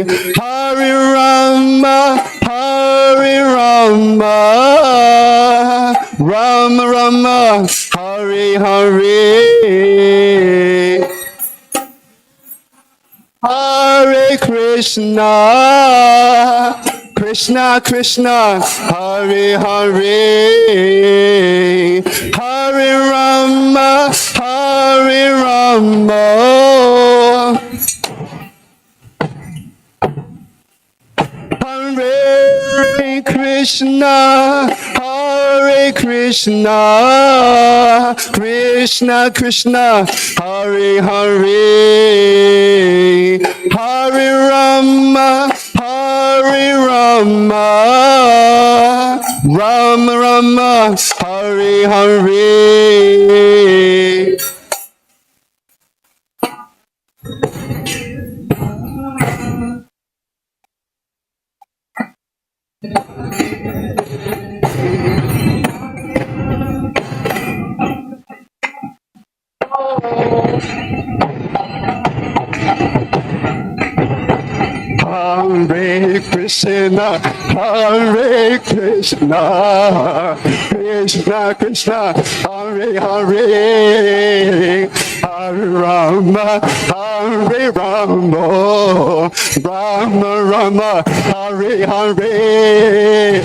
Hare Rama, Hare Rama, Rama Rama, Hare Hare. Hare Krishna, Krishna Krishna, Hare Hare, Hare Rama, Hare Rama, Hare Krishna, Hare Krishna, Krishna Krishna, Hare Hare, Hare Rama, Hare Rama, Rama Rama, Hare Hare. Hare Krishna, Hare Krishna, Krishna Krishna, Hare Hare, Hare Rama, Hare Rama, Rama Rama, Hare Hare.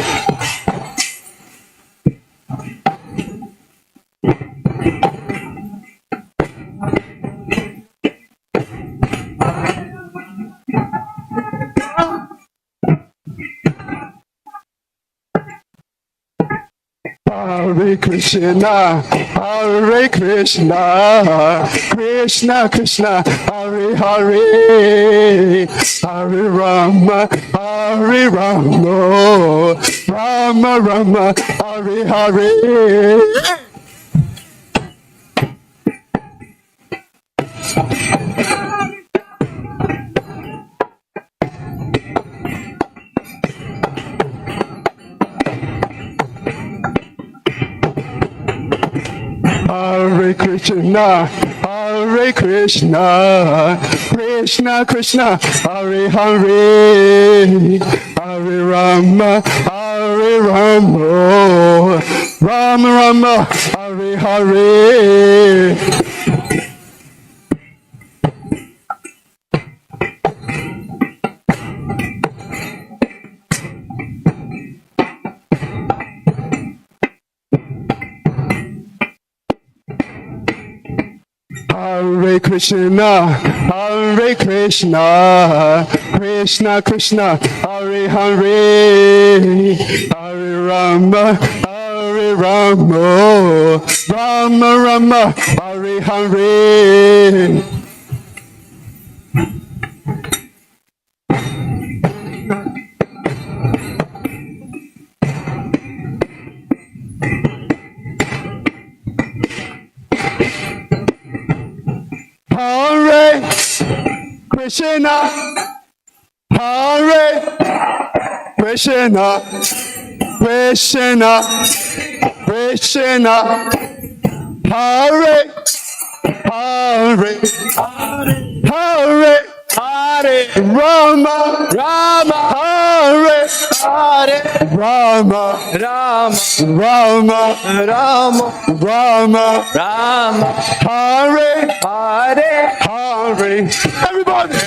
Hare Krishna, Hare Krishna, Krishna Krishna, Hare Hare, Hare Rama, Hare Rama, Rama Rama, Hare Hare. Hare Krishna, Hare Krishna, Krishna Krishna, Hare Hare, Hare Rama, Hare Rama, Rama Rama, Hare Hare. Hare Krishna, Hare Krishna, Krishna Krishna, Hare Hare, Hare Rama, Hare Rama, Rama Rama, Hare Hare. Hare Krishna, Hare Krishna, Krishna Krishna, Hare Hare, Hare Hare Rama, Rama Hare Hare, Rama Rama, Rama Rama, Rama Rama, Hare Hare, Hare. Everybody.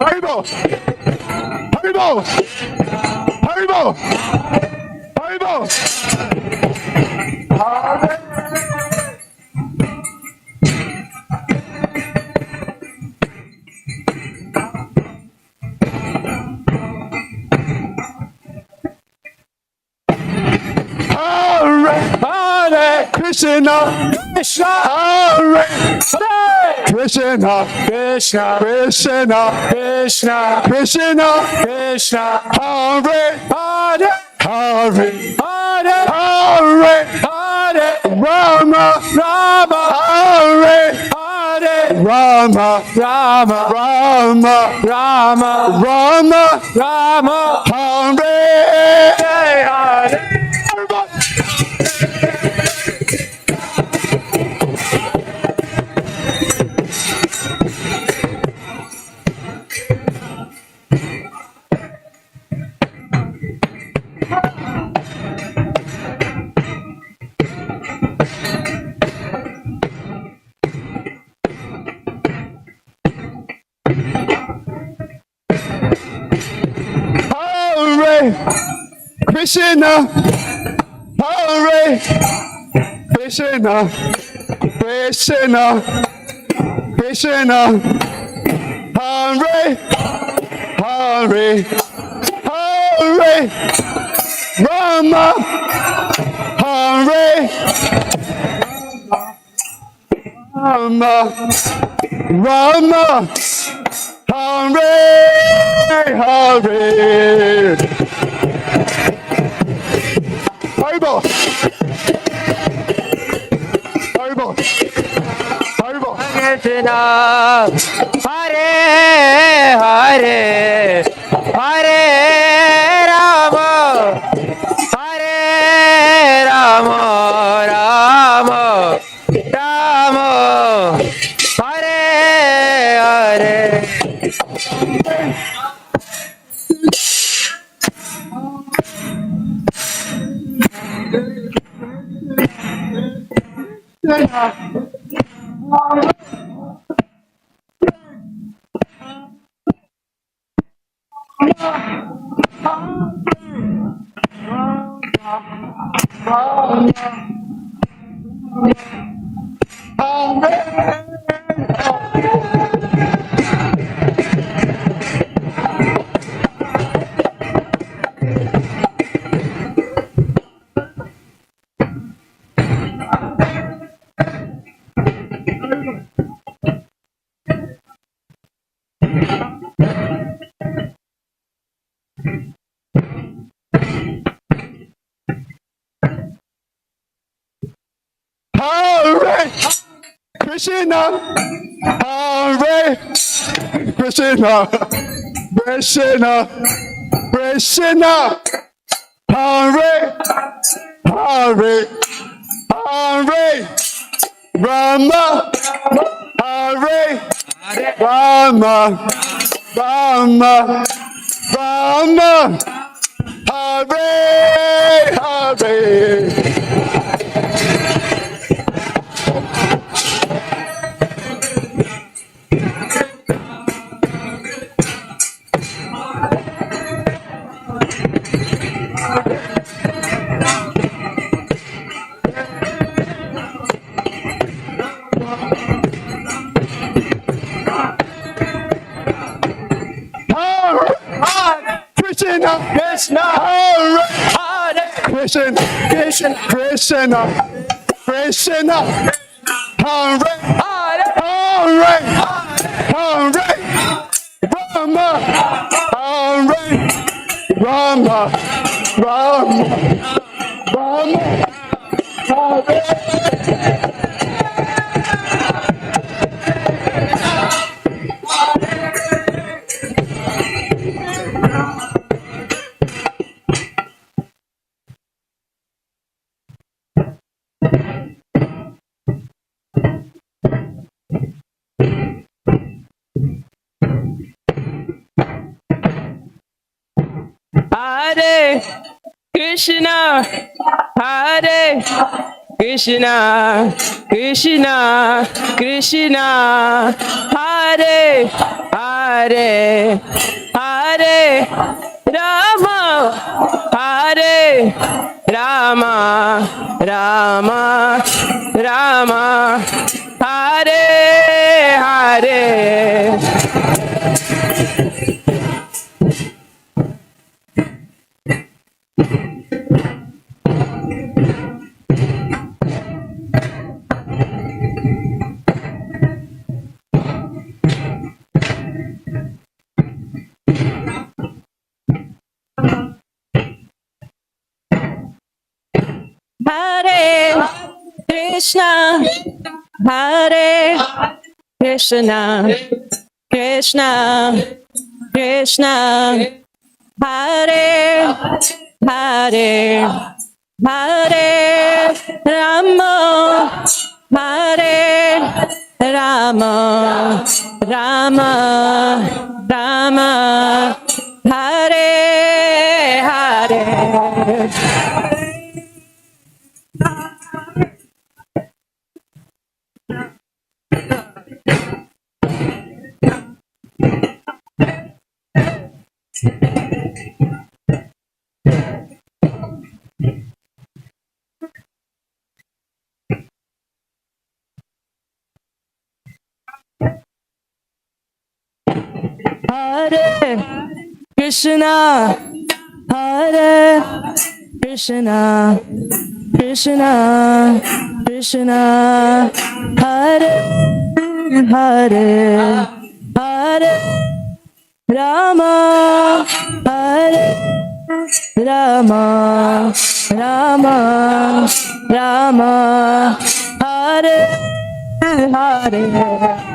Haribo! Haribo! Haribo! Haribo! Hare. Hare Krishna, Krishna Hare, Krishna Krishna, Krishna Krishna, Krishna Krishna, Hare Hare, Hare Hare, Hare Hare, Rama Rama, Hare Hare, Rama Rama, Rama Rama, Rama Rama, Hare Hare. Krishna, Hare Krishna, Krishna, Krishna, Hare Hare, Hare Rama, Hare Rama, Rama, Hare Hare. Haribo, Haribo, Haribo. Krishna, Hare Hare, Hare Rama, Hare Rama, Rama, Rama, Hare Hare. Hare Krishna, Hare Krishna, Krishna, Krishna, Hare Hare, Hare Rama, Hare Rama, Rama, Rama, Hare Hare. Krishna, Krishna, Hare Hare Krishna, Krishna, Krishna, Krishna, Hare Hare Hare, Hare Rama, Hare Rama, Rama, Rama, Hare. Hare Krishna, Hare Krishna, Krishna, Krishna, Hare Hare, Hare Rama, Hare Rama, Rama, Rama, Hare Hare. Hare Krishna, Hare Krishna, Krishna, Krishna, Hare Hare, Hare Rama, Hare Rama, Rama, Rama, Hare Hare. Hare Krishna, Hare Krishna, Krishna Krishna, Hare Hare, Hare Rama, Hare Rama, Rama Rama, Hare Hare.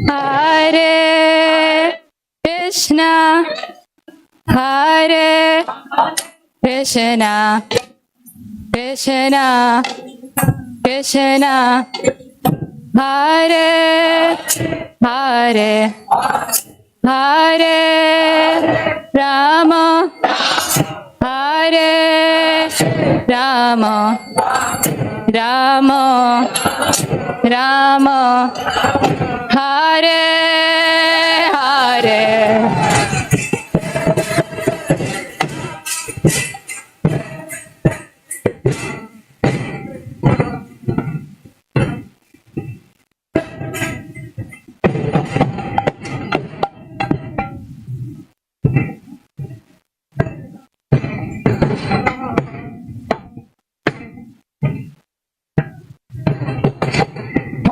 Hare Krishna, Hare Krishna, Krishna Krishna, Hare Hare, Hare Rama, Hare Rama, Rama Rama, Hare Hare.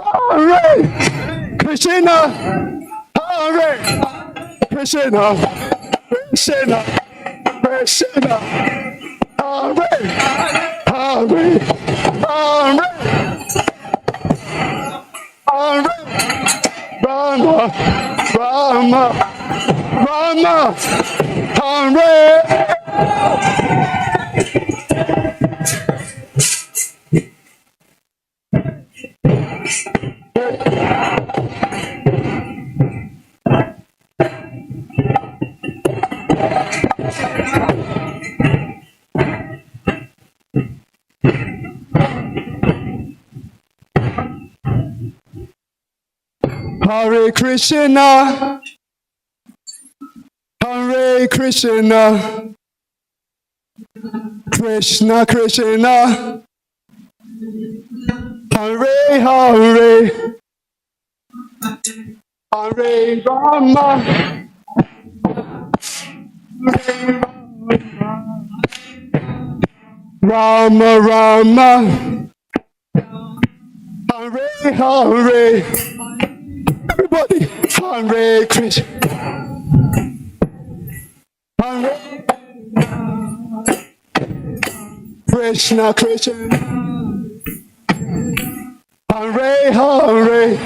Hare Krishna, Hare Krishna, Krishna Krishna, Hare Hare, Hare Hare, Rama Rama Rama, Hare. Hare Krishna, Hare Krishna, Krishna Krishna, Hare Hare, Hare Rama, Rama Rama, Hare Hare. Everybody, Hare Krishna, Hare Krishna Krishna, Hare Hare,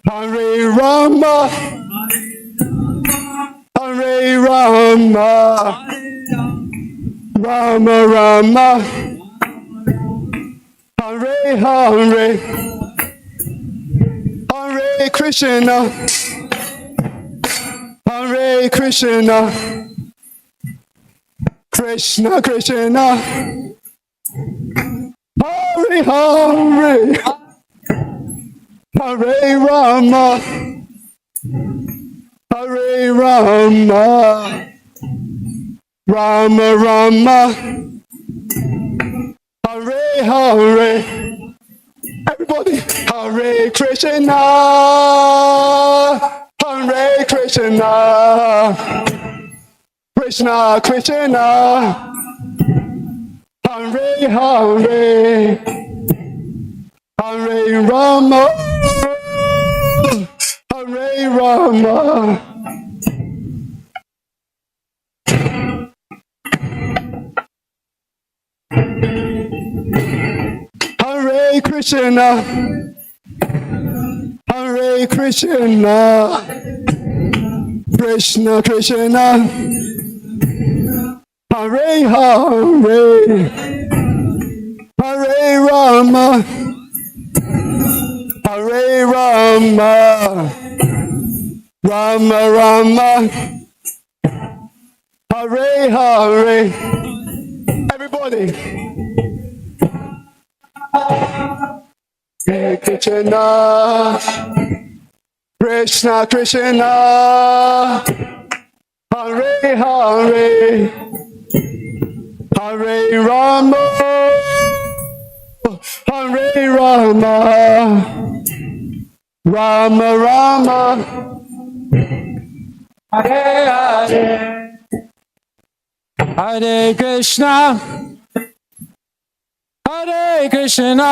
Hare Rama, Hare Rama, Rama Rama, Hare Hare, Hare Krishna, Hare Krishna, Krishna Krishna, Hare Hare, Hare Rama, Hare Rama, Rama Rama, Hare Hare. Everybody, Hare Krishna, Hare Krishna, Krishna Krishna, Hare Hare, Hare Rama, Hare Rama. Hare Krishna, Hare Krishna, Krishna Krishna, Hare Hare, Hare Rama, Hare Rama, Rama Rama, Hare Hare. 40. Hare Krishna, Krishna Krishna, Hare Hare, Hare Rama, Hare Rama, Rama Rama, Hare Hare, Hare Krishna, Hare Krishna,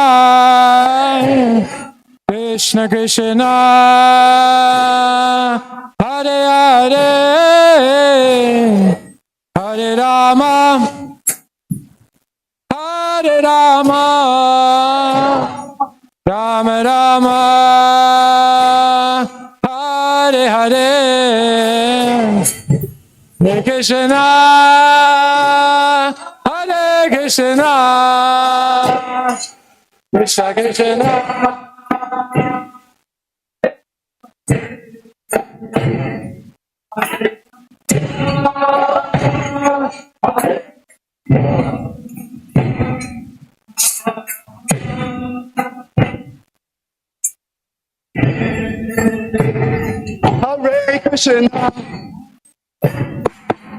Krishna Krishna, Hare Hare, Hare Rama, Hare Rama, Rama Rama, Hare Hare, Hare Krishna, Hare Krishna, Krishna Krishna. Hare Krishna,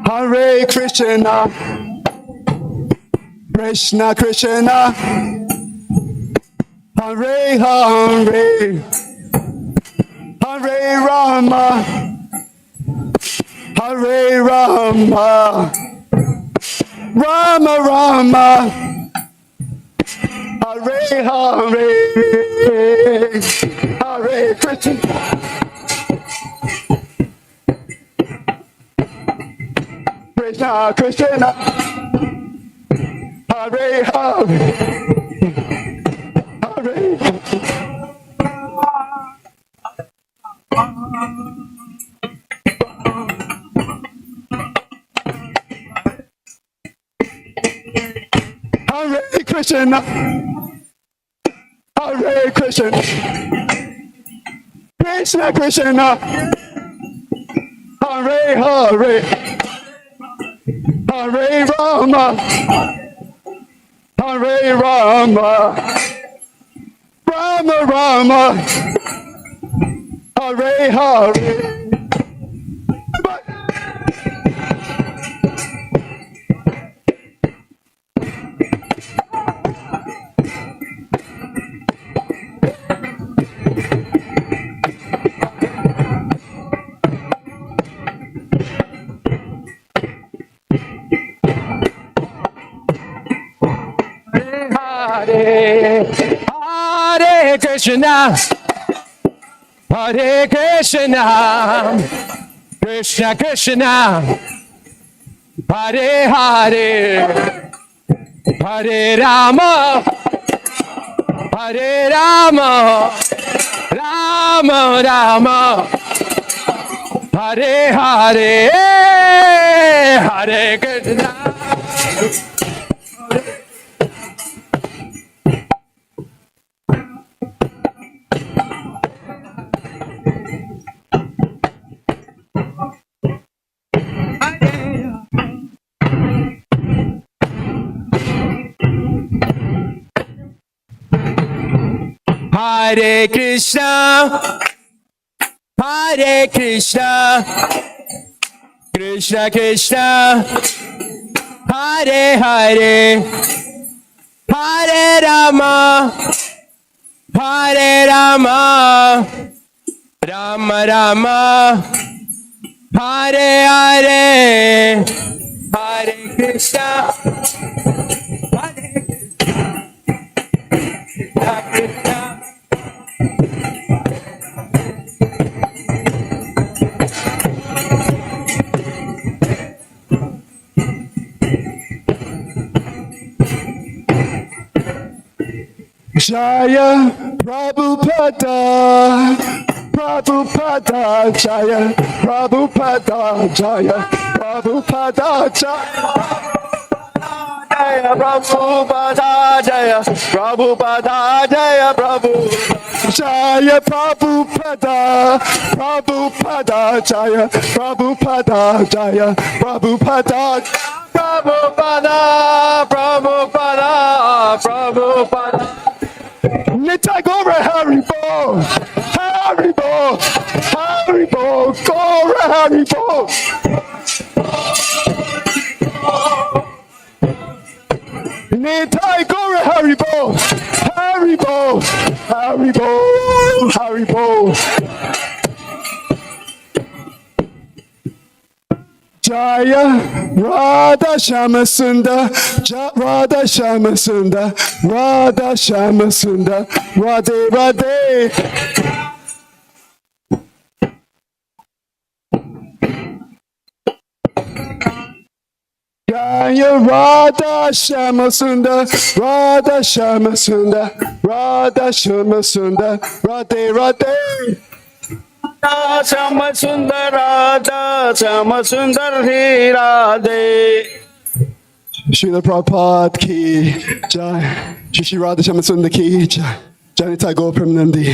Hare Krishna, Krishna Krishna, Hare Hare, Hare Rama, Hare Rama, Rama Rama, Hare Hare, Hare Krishna. Krishna, Krishna, Hare Hare, Hare. Hare Krishna, Hare Krishna, Krishna Krishna, Hare Hare, Hare Rama, Hare Rama, Rama Rama, Hare Hare. Hare Hare Krishna, Hare Krishna, Krishna Krishna, Hare Hare, Hare Rama, Hare Rama, Rama Rama, Hare Hare, Hare Krishna. Hare Krishna, Hare Krishna, Krishna Krishna, Hare Hare, Hare Rama, Hare Rama, Rama Rama, Hare Hare, Hare Krishna, Hare Krishna. Jaya Prabhupada, Prabhupada Jaya, Prabhupada Jaya, Prabhupada Jaya, Prabhupada Jaya, Prabhupada Jaya, Prabhupada Jaya, Prabhupada, Prabhupada Jaya, Prabhupada Jaya, Prabhupada Prabhupada, Prabhupada, Prabhupada. Nitai Gora Haribo, Haribo, Haribo, Gora Haribo. Nitai Gora Haribo, Haribo, Haribo, Haribo. Jaya Radha Shama Sundar, Radha Shama Sundar, Radha Shama Sundar, Radhe Radhe. Jaya Radha Shama Sundar, Radha Shama Sundar, Radha Shama Sundar, Radhe Radhe. Shama Sundar Radha, Shama Sundar Hi Radhe. Srila Prabhupada ki Jai. Shri Radha Shama Sundar ki Jai. Jai Tagore Pramanandi.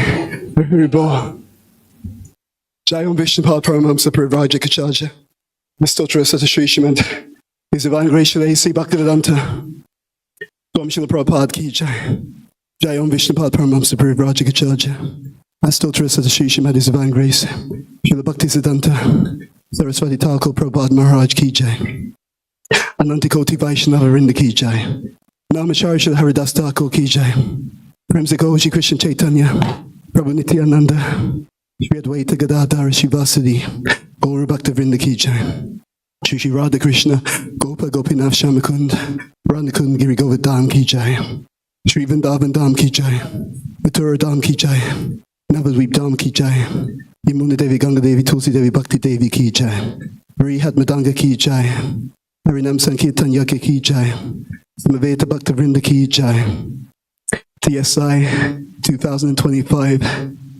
Haribo. Jai Om Vishnu Pad Paramhamsa Parivraja Kacharya. Mistotra Sata Shri Shrimad. His Divine Grace A.C. Bhaktivedanta. Swami Srila Prabhupada ki Jai. Jai Om Vishnu Pad Paramhamsa Parivraja Kacharya. I still trust that Shri Shrimad is divine grace. Srila Bhakti Siddhanta, Saraswati Thakur Prabhupada Maharaj Ki Jai. Ananti Koti Vaishnava Vrinda Ki Jai. Namacharya Srila Haridas Thakur Ki Jai. Premse Goji Krishna Chaitanya, Prabhu Nityananda, Shri Advaita Gadadhara Shivasadi, Gaura Bhakta Vrinda Ki Jai. Shri Shri Radha Krishna, Gopa Gopinath Shamakund, Radhakund Giri Govardhan Ki Jai. Shri Vrindavan Dham Ki Jai. Mathura Dham Ki Jai. Navadweep Dham Ki Jai. Yamuna Devi Ganga Devi Tulsi Devi Bhakti Devi Ki Jai. Rihat Madanga Ki Jai. Harinam Sankirtan Yake Ki Jai. Samaveta Bhakta Vrinda Ki Jai. TSI 2025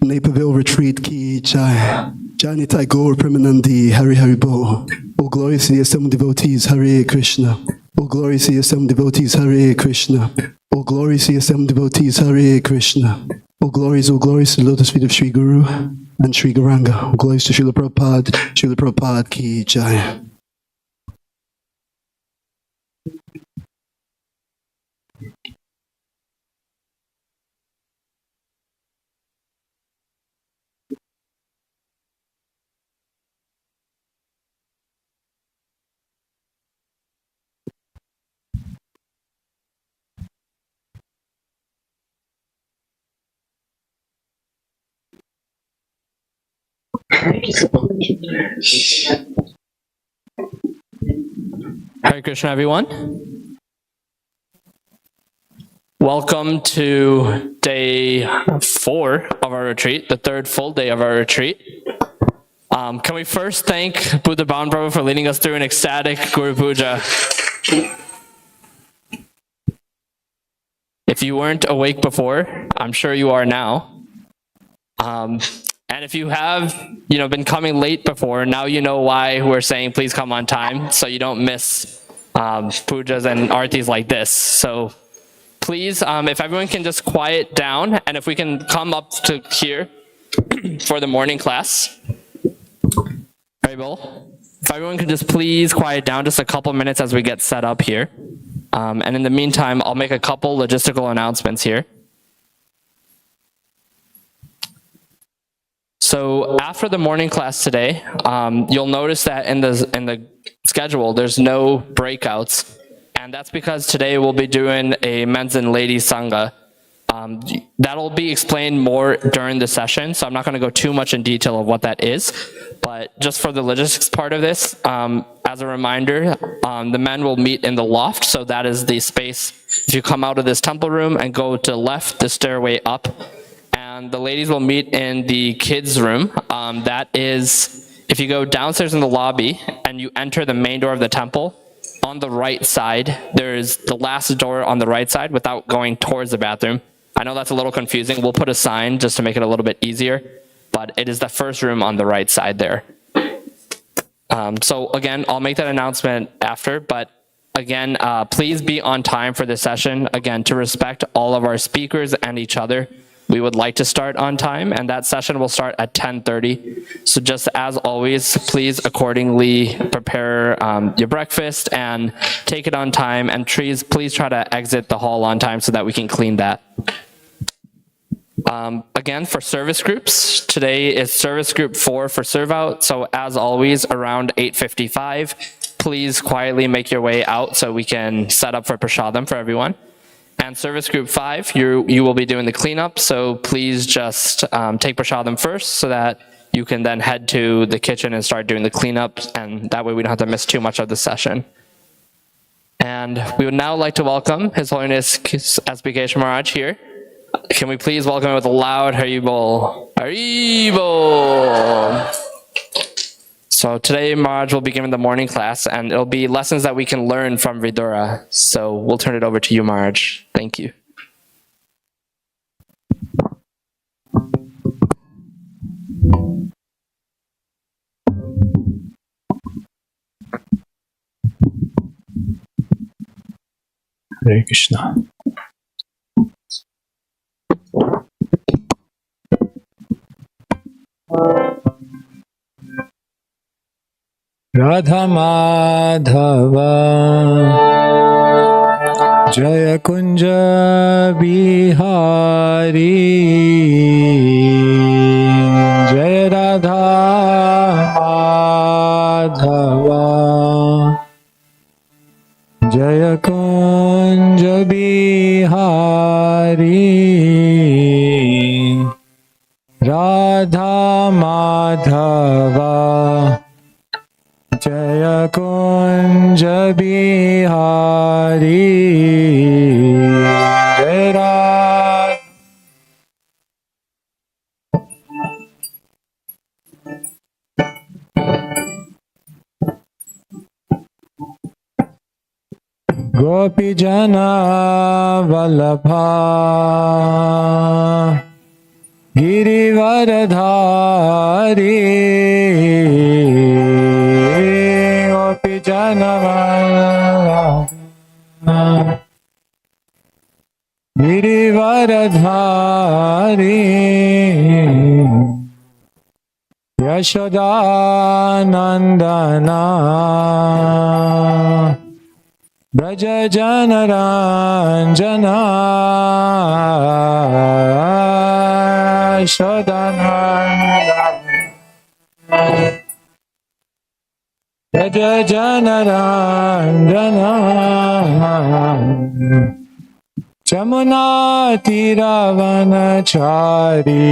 Naperville Retreat Ki Jai. Jani Tagore Pramanandi Hari Haribo. All glories to the assembled devotees Hare Krishna. All glories to the assembled devotees Hare Krishna. All glories to the assembled devotees Hare Krishna. All glories to the lotus feet of Sri Guru and Sri Gauranga. All glories to Srila Prabhupada Ki Jai. Hare Krishna, everyone. Welcome to day 4 of our retreat, the third full day of our retreat. Can we first thank Buddha Bhavan Prabhu for leading us through an ecstatic Guru Puja? If you weren't awake before, I'm sure you are now. And if you have, been coming late before, now you know why we're saying please come on time, so you don't miss pujas and artis like this. So please, if everyone can just quiet down, and if we can come up to here for the morning class. If everyone could just please quiet down just a couple minutes as we get set up here. And in the meantime, I'll make a couple logistical announcements here. So after the morning class today, you'll notice that in the schedule, there's no breakouts. And that's because today we'll be doing a men's and ladies sangha. That'll be explained more during the session, so I'm not going to go too much in detail of what that is. But just for the logistics part of this, as a reminder, the men will meet in the loft, so that is the space. If you come out of this temple room and go to the left, the stairway up, and the ladies will meet in the kids' room. That is, if you go downstairs in the lobby and you enter the main door of the temple, on the right side, there's the last door on the right side without going towards the bathroom. I know that's a little confusing. We'll put a sign just to make it a little bit easier, but it is the first room on the right side there. So again, I'll make that announcement after, but again, please be on time for this session. Again, to respect all of our speakers and each other. we would like to start on time, and that session will start at 10:30. So just as always, please accordingly prepare your breakfast and take it on time, and please try to exit the hall on time so that we can clean that. Again, for service groups, today is service group 4 for serve out. So as always, around 8:55, please quietly make your way out so we can set up for prashadam for everyone. And service group 5, you will be doing the cleanup. So please just take prashadam first so that you can then head to the kitchen and start doing the cleanup. And that way we don't have to miss too much of the session. And we would now like to welcome His Holiness SBK Maharaj here. Can we please welcome him with a loud Haribol? Haribol! So today Maharaj will be giving the morning class, and it'll be lessons that we can learn from Vidura. So we'll turn it over to you, Maharaj. Thank you. Hare Krishna. Radha Madhava Jaya Kunja Bihari Jaya Radha Madhava Jaya Kunja Bihari Radha Madhava Jaya Kunja Bihari Jaya Radha Gopi Jana Vallabha Girivaradhari Gopi Jana Vallabha Girivaradhari Yashoda Nandana Braja Janaranjana Shodananda Braja Janaranjana Jamuna Tiravanachari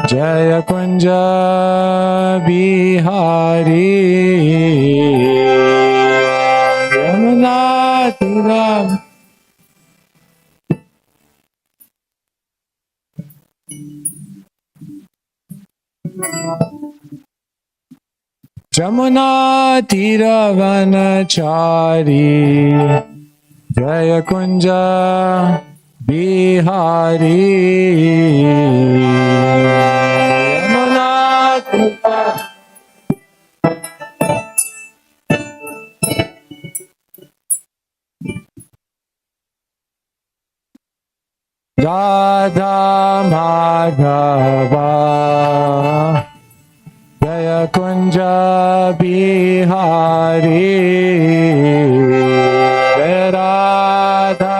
Jaya Kunja Bihari Jamuna Tiravanachari Jaya Kunja Bihari Jamuna Radha Madhava Jaya Kunja Bihari Jaya Radha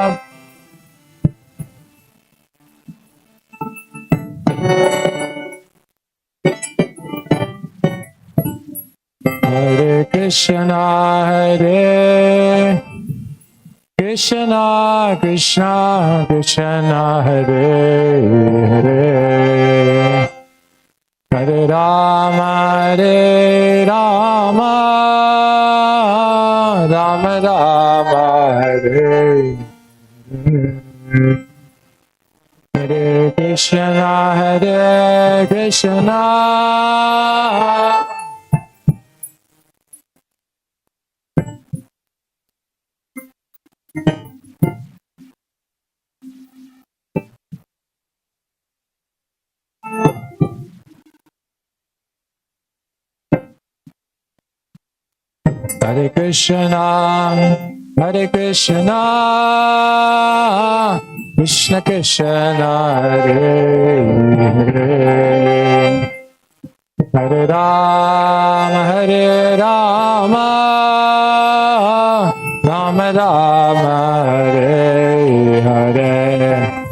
Hare Krishna Hare Krishna Krishna Krishna Hare Hare Hare Rama Hare Rama Rama Rama Hare Hare Krishna Hare Krishna Hare Krishna, Hare Krishna, Krishna Krishna Hare Hare Hare Rama Rama Rama Hare Hare Hare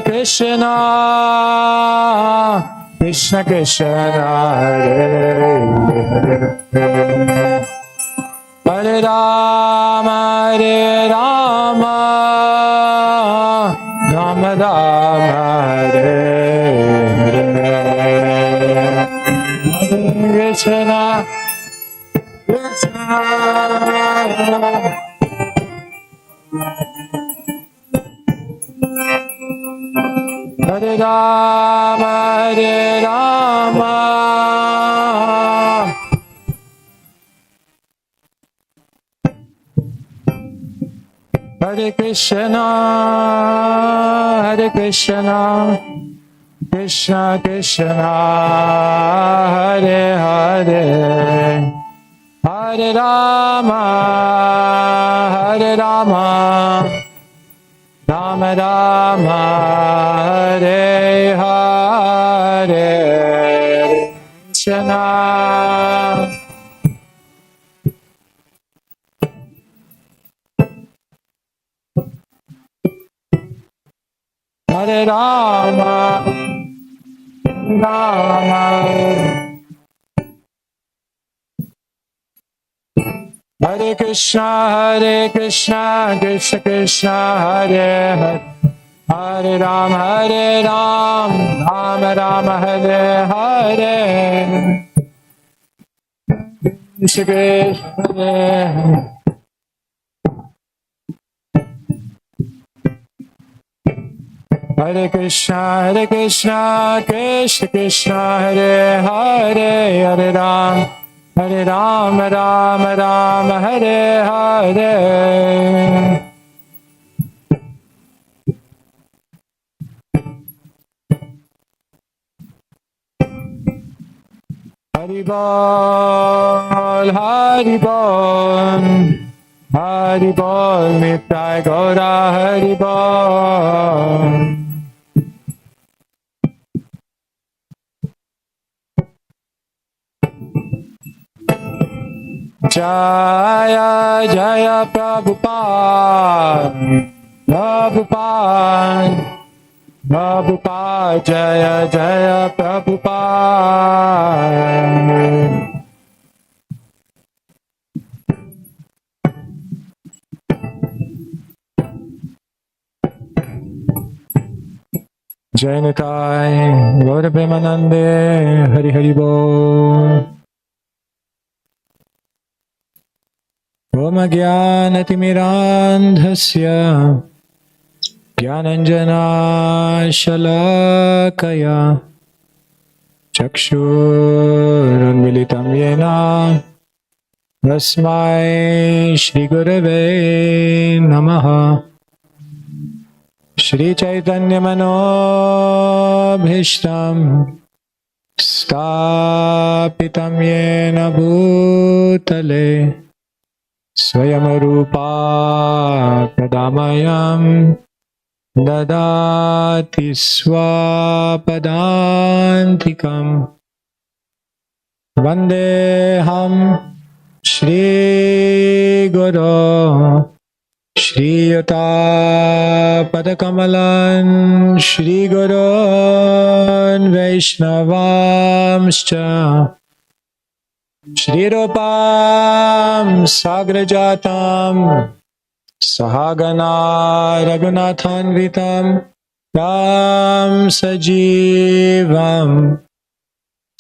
Krishna, Krishna Krishna, Hare Hare. Hare Rama, Rama Rama, Hare Hare. Hare Krishna, Krishna. Hare Rama, Hare Krishna, Krishna Krishna, Hare Hare, Hare Rama, Rama Rama, Hare Hare, Krishna. Hare Rama, Rama. Hare Krishna, Krishna Krishna, Hare Hare. Hare Rama, Rama Rama, Hare Hare. Krishna Krishna, Hare Krishna, Krishna Krishna, Hare Hare. Hare Rama, Rama Rama, Hare Hare. Hari Bol, Hari Bol, Hari Bol, Nittai Gaura Hari Bol. Jaya Jaya Prabhupada, Prabhupada, Prabhupada, Jaya Jaya Prabhupada. Jai Nitai, Gaura Premanande, Hari Hari Bol. Om Jnanatimirandhasya Jnananjana Shalakaya Chakshurunmilitam Yena Tasmai Shri Gurave Namaha. Shri Chaitanya Manobhishtam Stapitam Yena Bhutale Swayam Rupa Padamayam Dadati Swapadantikam Vandeham Shri Guru Shri Yuta Padakamalan Shri Gurun Vaishnavamscha Shri Rupam Sagrajatam Sahagana Raghunathanvitam Ram Sajivam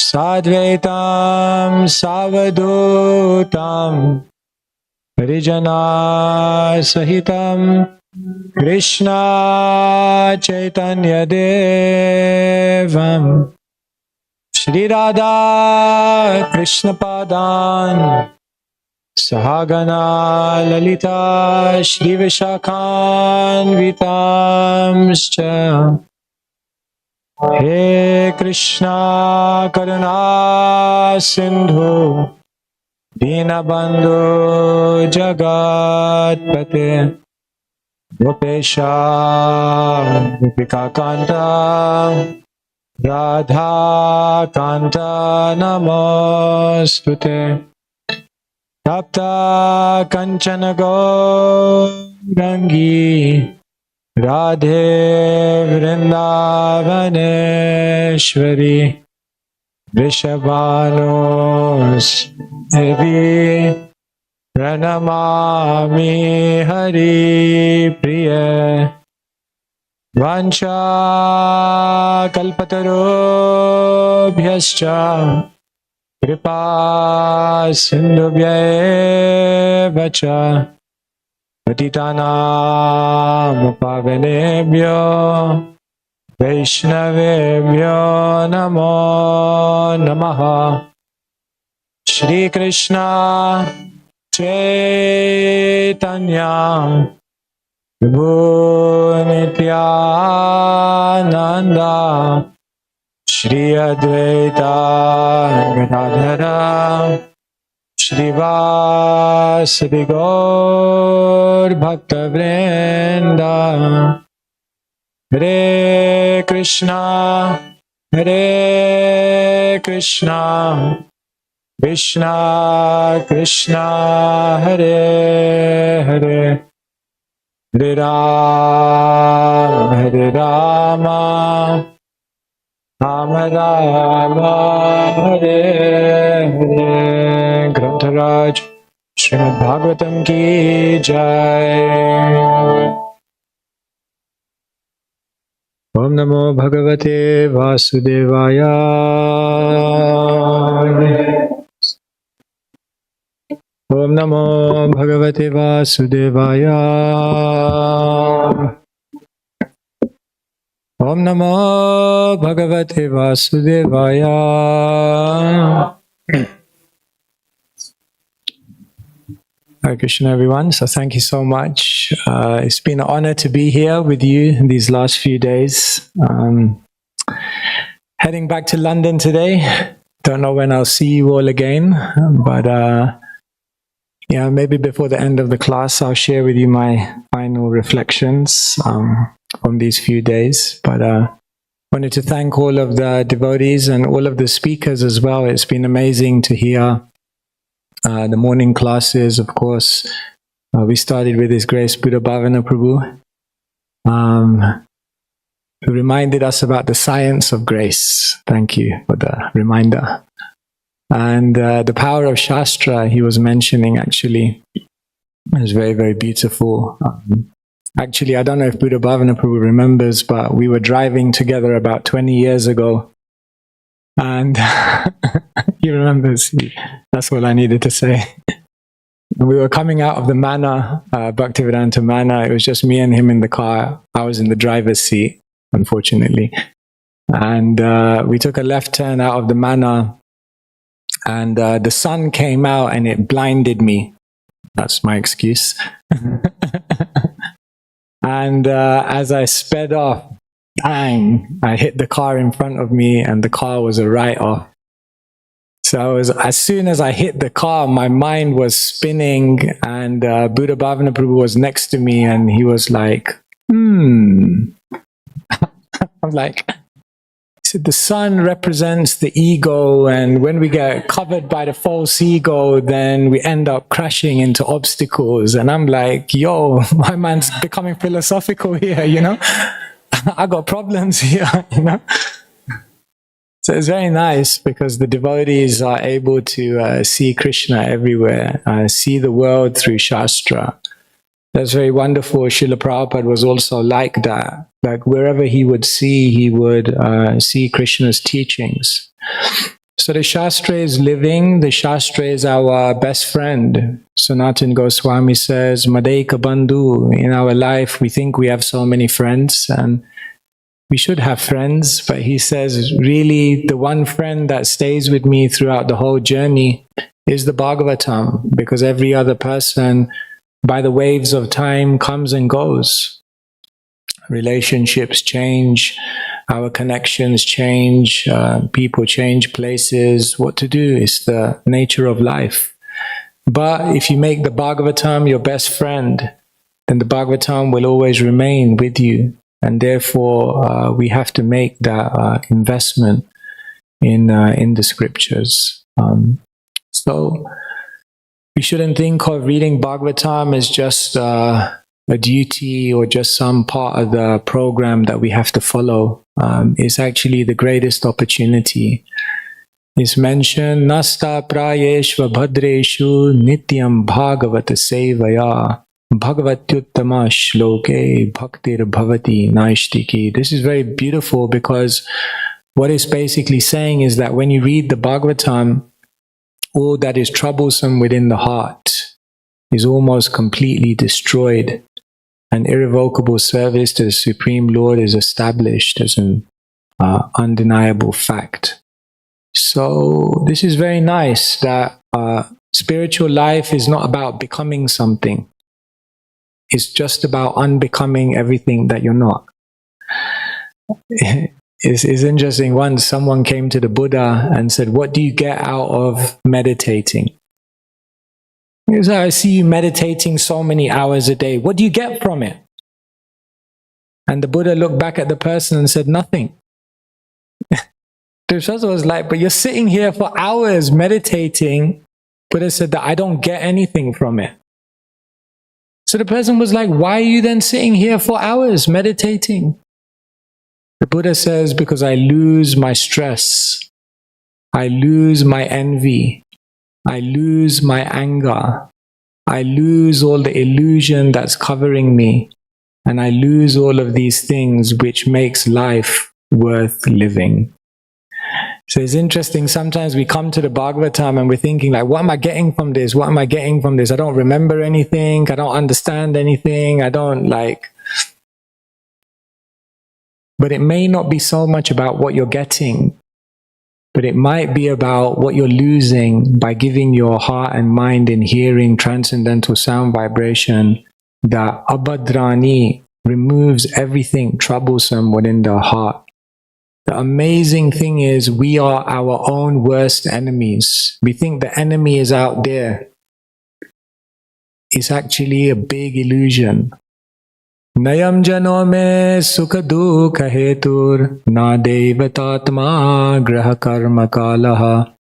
Sadvaitam Savadutam Harijana Sahitam Krishna Chaitanya Devam Shri Radha Krishna Padan Sahagana Lalita Shri Vishakhan Vitamscha He Krishna Karuna Sindhu Dinabandhu Jagatpate Gopesha Gopika Kanta Radha Kanta Namostute Tapta Kanchana Gaurangi Radhe Vrindavaneshwari Vrishabhanos Devi Pranamami Hari Priya Vancha Kalpatarobhyascha Kripa Sindhubhya Vacha Patitanam Pavanebhyo Vaishnavebhyo Namo Namaha Shri Krishna Chaitanya Prabhu Nityananda Shri Advaita Gadadhara Shri Vasadi Gaur Bhakta Vrinda Hare Krishna Hare Krishna Krishna Krishna Hare Hare Hare Rama Rama Rama Hare Hare Grantharaj Srimad Bhagavatam Ki Jai Om Namo Bhagavate Vasudevaya Om Namo Bhagavate Vasudevaya Om Namo Bhagavate Vasudevaya. Hare Krishna, everyone. So thank you so much. It's been an honor to be here with you these last few days. Heading back to London today. Don't know when I'll see you all again, but yeah, maybe before the end of the class, I'll share with you my final reflections from these few days. But wanted to thank all of the devotees and all of the speakers as well. It's been amazing to hear the morning classes. Of course, we started with His Grace Buddha Bhavana Prabhu, who reminded us about the science of grace. Thank you for the reminder. And the power of Shastra he was mentioning actually is very, very beautiful. Actually, I don't know if Buddha Bhavana Prabhu remembers, but we were driving together about 20 years ago. And he remembers. That's all I needed to say. We were coming out of the Mana, Bhaktivedanta Mana. It was just me and him in the car. I was in the driver's seat, unfortunately. And we took a left turn out of the Mana. And the sun came out and it blinded me. That's my excuse. And as I sped off, bang, I hit the car in front of me and the car was a write-off. So as soon as I hit the car, my mind was spinning and Buddha Bhavana Prabhu was next to me and he was like, I'm like, so the sun represents the ego, and when we get covered by the false ego, then we end up crashing into obstacles. And I'm like, yo, my man's becoming philosophical here, you know? I got problems here, you know? So it's very nice because the devotees are able to see Krishna everywhere, see the world through Shastra. That's very wonderful. Srila Prabhupada was also like that. Like wherever he would see Krishna's teachings. So the Shastra is living. The Shastra is our best friend. Sanatana Goswami says, Madeka Bandhu. In our life, we think we have so many friends. And we should have friends, but he says, really, the one friend that stays with me throughout the whole journey is the Bhagavatam, because every other person, by the waves of time, comes and goes. Relationships change, our connections change, people change places. What to do is the nature of life. But if you make the Bhagavatam your best friend, then the Bhagavatam will always remain with you. And therefore, we have to make that investment in the scriptures. So we shouldn't think of reading Bhagavatam as just a duty or just some part of the program that we have to follow. It's actually the greatest opportunity. It's mentioned, Nasta prayeshva bhadreshu nityam bhagavata sevaya bhagavatyuttama shloke bhaktir bhavati naishtiki. This is very beautiful because what it's basically saying is that when you read the Bhagavatam, all that is troublesome within the heart is almost completely destroyed. An irrevocable service to the Supreme Lord is established as an undeniable fact. So this is very nice that spiritual life is not about becoming something. It's just about unbecoming everything that you're not. It's interesting. Once someone came to the Buddha and said, what do you get out of meditating? He said, I see you meditating so many hours a day. What do you get from it? And the Buddha looked back at the person and said, nothing. The Shastra was like, but you're sitting here for hours meditating. Buddha said that I don't get anything from it. So the person was like, why are you then sitting here for hours meditating? The Buddha says, because I lose my stress. I lose my envy. I lose my anger. I lose all the illusion that's covering me. And I lose all of these things which makes life worth living. So it's interesting, sometimes we come to the Bhagavatam and we're thinking like, what am I getting from this? What am I getting from this? I don't remember anything. I don't understand anything. I don't like... But it may not be so much about what you're getting, but it might be about what you're losing by giving your heart and mind in hearing transcendental sound vibration that Abhadrani removes everything troublesome within the heart. The amazing thing is we are our own worst enemies. We think the enemy is out there. It's actually a big illusion. Nayam jano me sukha dukha hetur na devatatma graha karma kalaha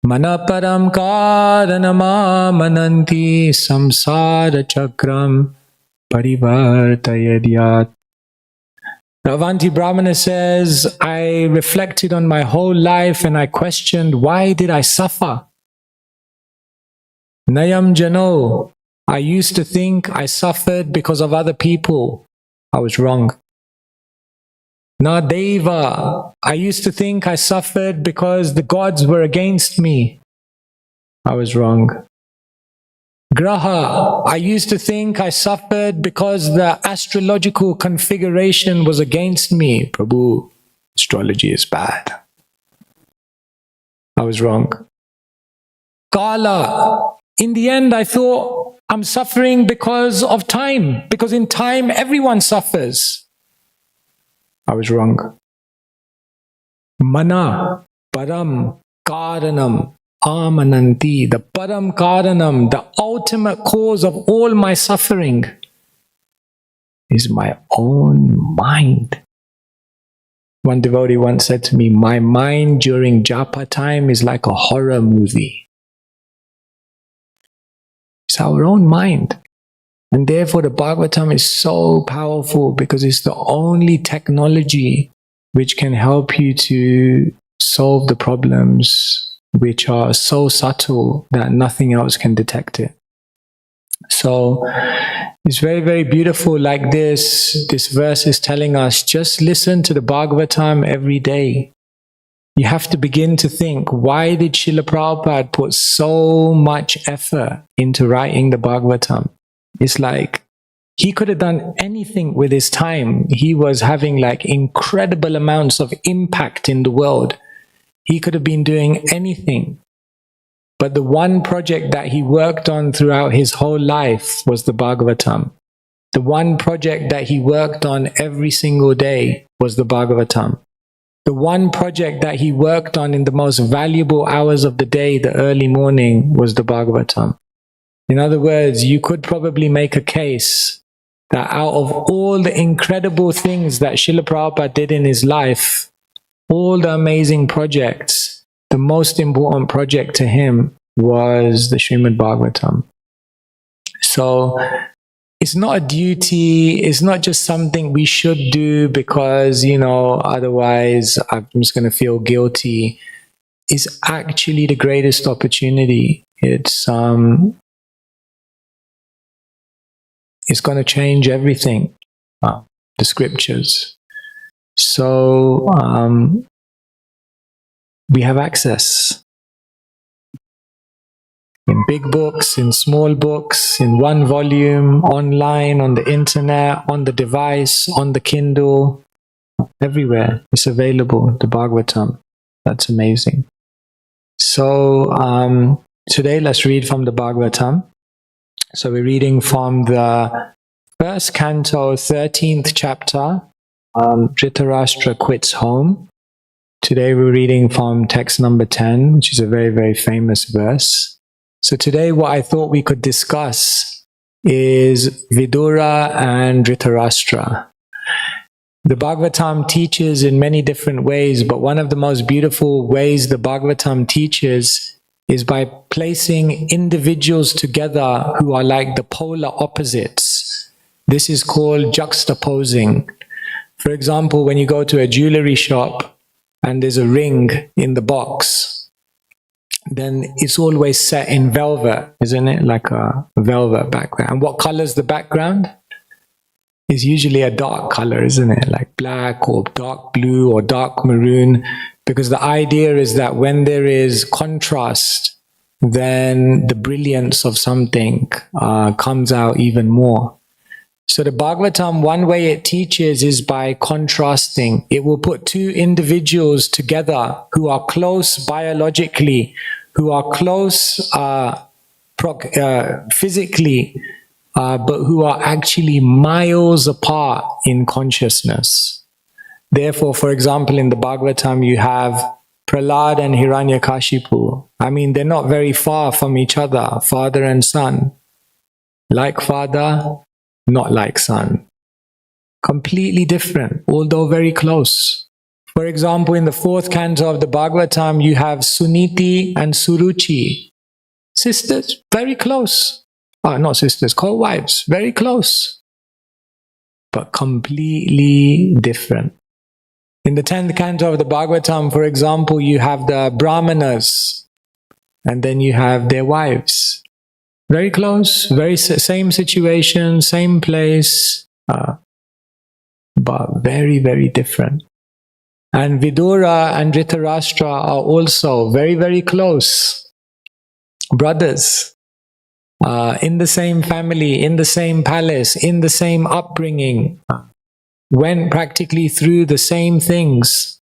manaparam karanama mananti samsara chakram parivartayadyat. Avanti Brahmana says, I reflected on my whole life and I questioned, why did I suffer? Nayam jano, I used to think I suffered because of other people. I was wrong. Na deva, I used to think I suffered because the gods were against me. I was wrong. Graha, I used to think I suffered because the astrological configuration was against me. Prabhu, astrology is bad. I was wrong. Kala, in the end I thought I'm suffering because of time, because in time everyone suffers. I was wrong. Mana, param, karanam, amananti, the param karanam, the ultimate cause of all my suffering is my own mind. One devotee once said to me, my mind during japa time is like a horror movie. It's our own mind. And therefore the Bhagavatam is so powerful because it's the only technology which can help you to solve the problems which are so subtle that nothing else can detect it. So it's very, very beautiful like this. This verse is telling us, just listen to the Bhagavatam every day. You have to begin to think, why did Srila Prabhupada put so much effort into writing the Bhagavatam? It's like He could have done anything with his time. He was having like incredible amounts of impact in the world. He could have been doing anything. But the one project that he worked on throughout his whole life was the Bhagavatam. The one project that he worked on every single day was the Bhagavatam. The one project that he worked on in the most valuable hours of the day, the early morning, was the Bhagavatam. In other words, you could probably make a case that out of all the incredible things that Srila Prabhupada did in his life, all the amazing projects, the most important project to him was the Srimad Bhagavatam. So it's not a duty, it's not just something we should do because, otherwise I'm just going to feel guilty. It's actually the greatest opportunity. It's going to change everything, the scriptures. So we have access in big books, in small books, in one volume, online, on the internet, on the device, on the Kindle, everywhere. It's available, the Bhagavatam. That's amazing. So today let's read from the Bhagavatam. So we're reading from the first canto, 13th chapter, Dhritarashtra quits home. Today we're reading from text number 10, which is a very, very famous verse. So today what I thought we could discuss is Vidura and Dhritarashtra. The Bhagavatam teaches in many different ways, but one of the most beautiful ways the Bhagavatam teaches is by placing individuals together who are like the polar opposites. This is called juxtaposing. For example, when you go to a jewelry shop and there's a ring in the box, then it's always set in velvet, isn't it? Like a velvet background. And what color is the background? It's usually a dark color, isn't it? Like black or dark blue or dark maroon. Because the idea is that when there is contrast, then the brilliance of something comes out even more. So the Bhagavatam, one way it teaches is by contrasting. It will put two individuals together who are close biologically, who are close physically, but who are actually miles apart in consciousness. Therefore, for example, in the Bhagavatam, you have Prahlad and Hiranyakashipu. I mean, they're not very far from each other, father and son. Like father, not like son. Completely different, although very close. For example, in the fourth canto of the Bhagavatam, you have Suniti and Suruchi. Sisters, very close. Not sisters, co-wives, very close. But completely different. In the 10th canto of the Bhagavatam, for example, you have the Brahmanas, and then you have their wives. Very close, same situation, same place, but very, very different. And Vidura and Dhritarashtra are also very, very close. Brothers, in the same family, in the same palace, in the same upbringing, went practically through the same things,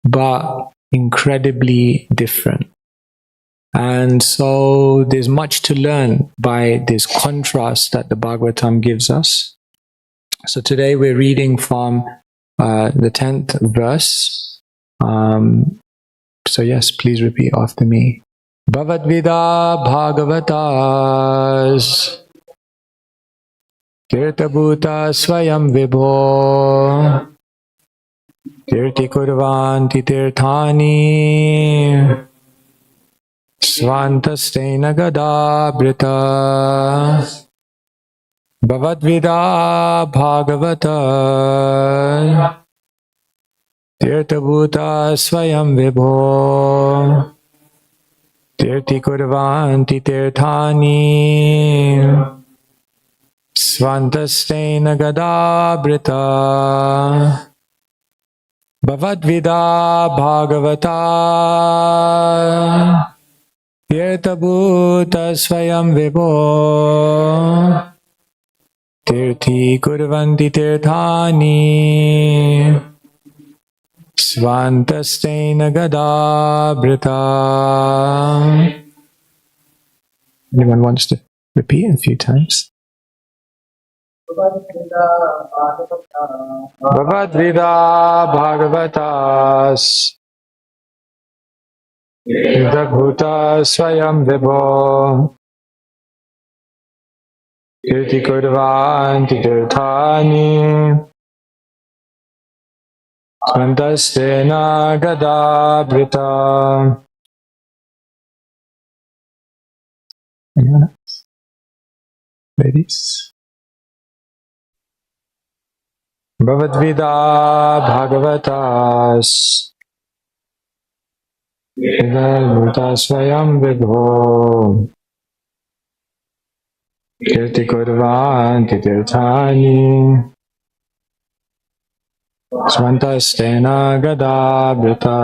but incredibly different. And so there's much to learn by this contrast that the Bhagavatam gives us. So today we're reading from the 10th verse. So yes, please repeat after me. Bhavadvida Bhagavatas Tirtabhuta Swayam Vibho Tirti Kurvanti Tirthani Svantastena Gadabrita Bhavadvida Bhagavata Tirtabhuta Swayam Vibho Tirti Kurvanti Tirthani Svantastena Gadabrita Bhavadvida Bhagavata Tirtabhuta Swayam Vibho Tirthi kurvanti tirthani Svantastena gadabrita. Anyone wants to repeat a few times? Bhavadvida Bhagavatas Yudhabhuta Swayam Vibho Kirti Kurvanti Tirthani Svantastena Gadabrita. Anyone else? Ladies? Bhavadvida Bhagavatas Yudhabhuta Swayam Vibho Kirti Kurvanti Tirthani Svantastena Gadabrita.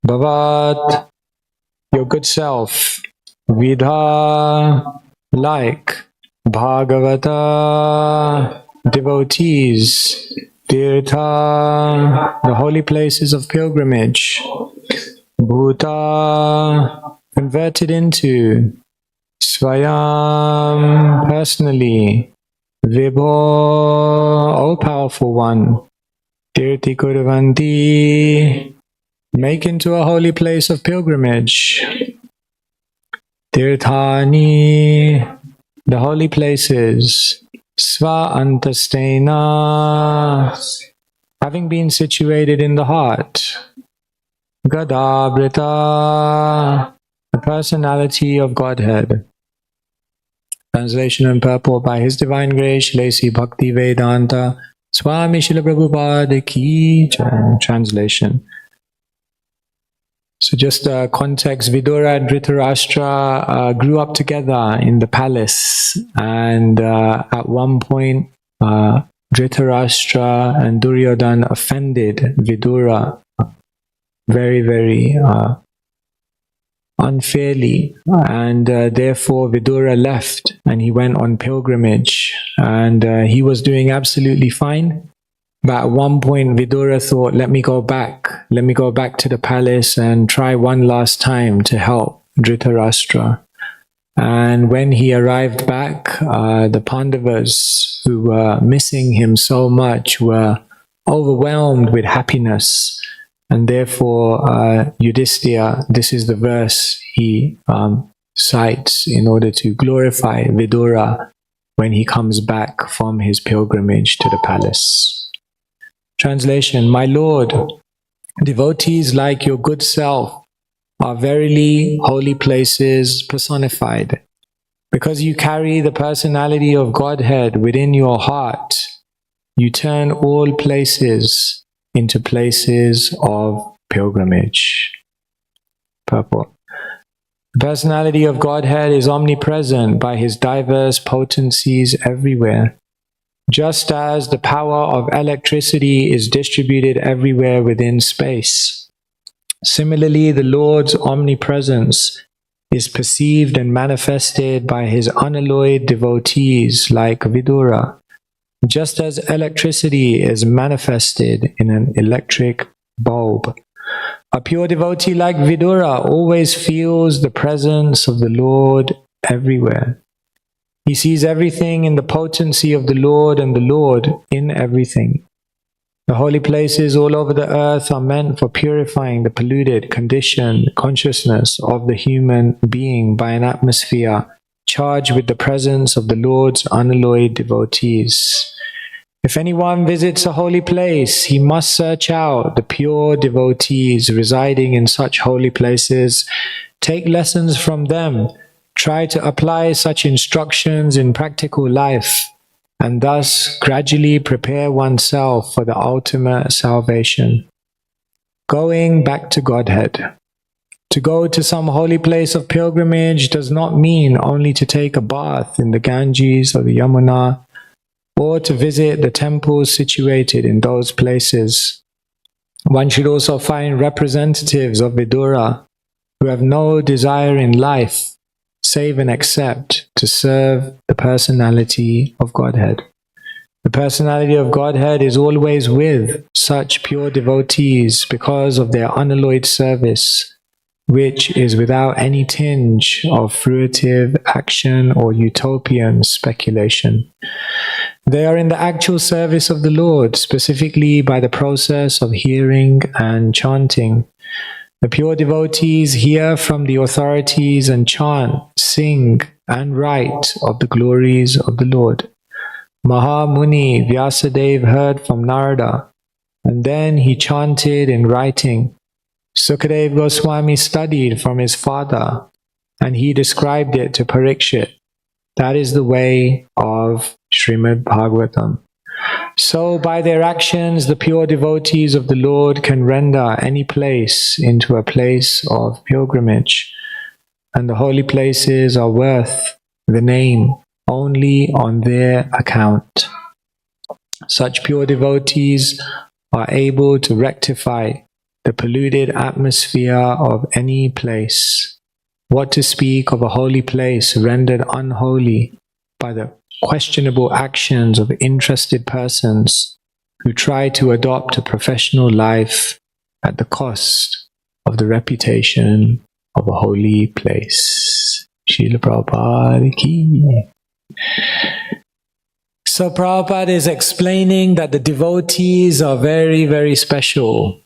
Bhavat, your good self. Vidha, like. Bhagavata, devotees. Tirtha, the holy places of pilgrimage. Bhuta, converted into. Swayam, personally. Vibho, O powerful one. Tirthi Kurvanti, make into a holy place of pilgrimage. Tirthani, the holy places. Sva Antastena, having been situated in the heart. Gadabrita, the personality of Godhead. Translation and purport by His Divine Grace, Lacy Bhakti Vedanta, Swami Srila Prabhupada Ki Jai. Translation. So just context, Vidura and Dhritarashtra grew up together in the palace, and at one point Dhritarashtra and Duryodhana offended Vidura very, very unfairly, and therefore Vidura left and he went on pilgrimage, and he was doing absolutely fine. But at one point Vidura thought, let me go back to the palace and try one last time to help Dhritarashtra. And when he arrived back, the Pandavas, who were missing him so much, were overwhelmed with happiness. And therefore, Yudhishthira, this is the verse he cites in order to glorify Vidura when he comes back from his pilgrimage to the palace. Translation: My Lord, devotees like your good self are verily holy places personified. Because you carry the personality of Godhead within your heart, you turn all places into places of pilgrimage. Purport. The personality of Godhead is omnipresent by His diverse potencies everywhere. Just as the power of electricity is distributed everywhere within space, similarly the Lord's omnipresence is perceived and manifested by His unalloyed devotees like Vidura, just as electricity is manifested in an electric bulb. A pure devotee like Vidura always feels the presence of the Lord everywhere. He sees everything in the potency of the Lord and the Lord in everything. The holy places all over the earth are meant for purifying the polluted, conditioned consciousness of the human being by an atmosphere charged with the presence of the Lord's unalloyed devotees. If anyone visits a holy place, he must search out the pure devotees residing in such holy places, take lessons from them, try to apply such instructions in practical life, and thus gradually prepare oneself for the ultimate salvation. Going back to Godhead. To go to some holy place of pilgrimage does not mean only to take a bath in the Ganges or the Yamuna, or to visit the temples situated in those places. One should also find representatives of Vidura who have no desire in life save and accept to serve the personality of Godhead. The personality of Godhead is always with such pure devotees because of their unalloyed service, which is without any tinge of fruitive action or utopian speculation. They are in the actual service of the Lord, specifically by the process of hearing and chanting. The pure devotees hear from the authorities and chant, sing, and write of the glories of the Lord. Mahamuni Vyasadeva heard from Narada, and then he chanted in writing. Sukadeva Goswami studied from his father, and he described it to Parikshit. That is the way of Srimad Bhagavatam. So by their actions, the pure devotees of the Lord can render any place into a place of pilgrimage, and the holy places are worth the name only on their account. Such pure devotees are able to rectify the polluted atmosphere of any place. What to speak of a holy place rendered unholy by the questionable actions of interested persons who try to adopt a professional life at the cost of the reputation of a holy place. Srila Prabhupada ki. So Prabhupada is explaining that the devotees are very, very special.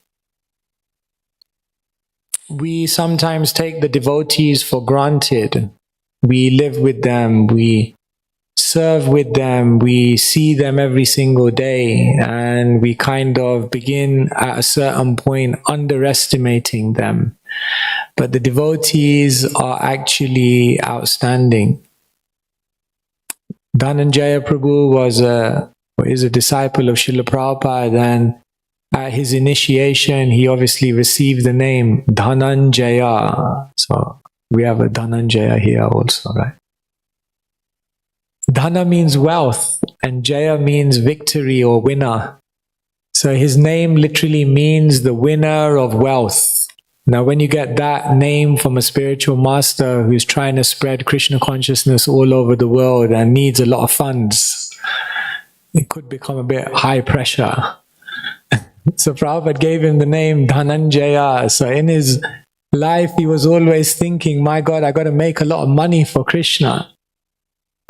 We sometimes take the devotees for granted. We live with them, we serve with them, we see them every single day, and we kind of begin at a certain point underestimating them. But the devotees are actually outstanding. Dhananjaya Prabhu is a disciple of Srila Prabhupada, and at his initiation, he obviously received the name Dhananjaya. So we have a Dhananjaya here also, right? Dhana means wealth, and Jaya means victory or winner. So his name literally means the winner of wealth. Now, when you get that name from a spiritual master who's trying to spread Krishna consciousness all over the world and needs a lot of funds, it could become a bit high pressure. So Prabhupada gave him the name Dhananjaya. So in his life, he was always thinking, my God, I got to make a lot of money for Krishna.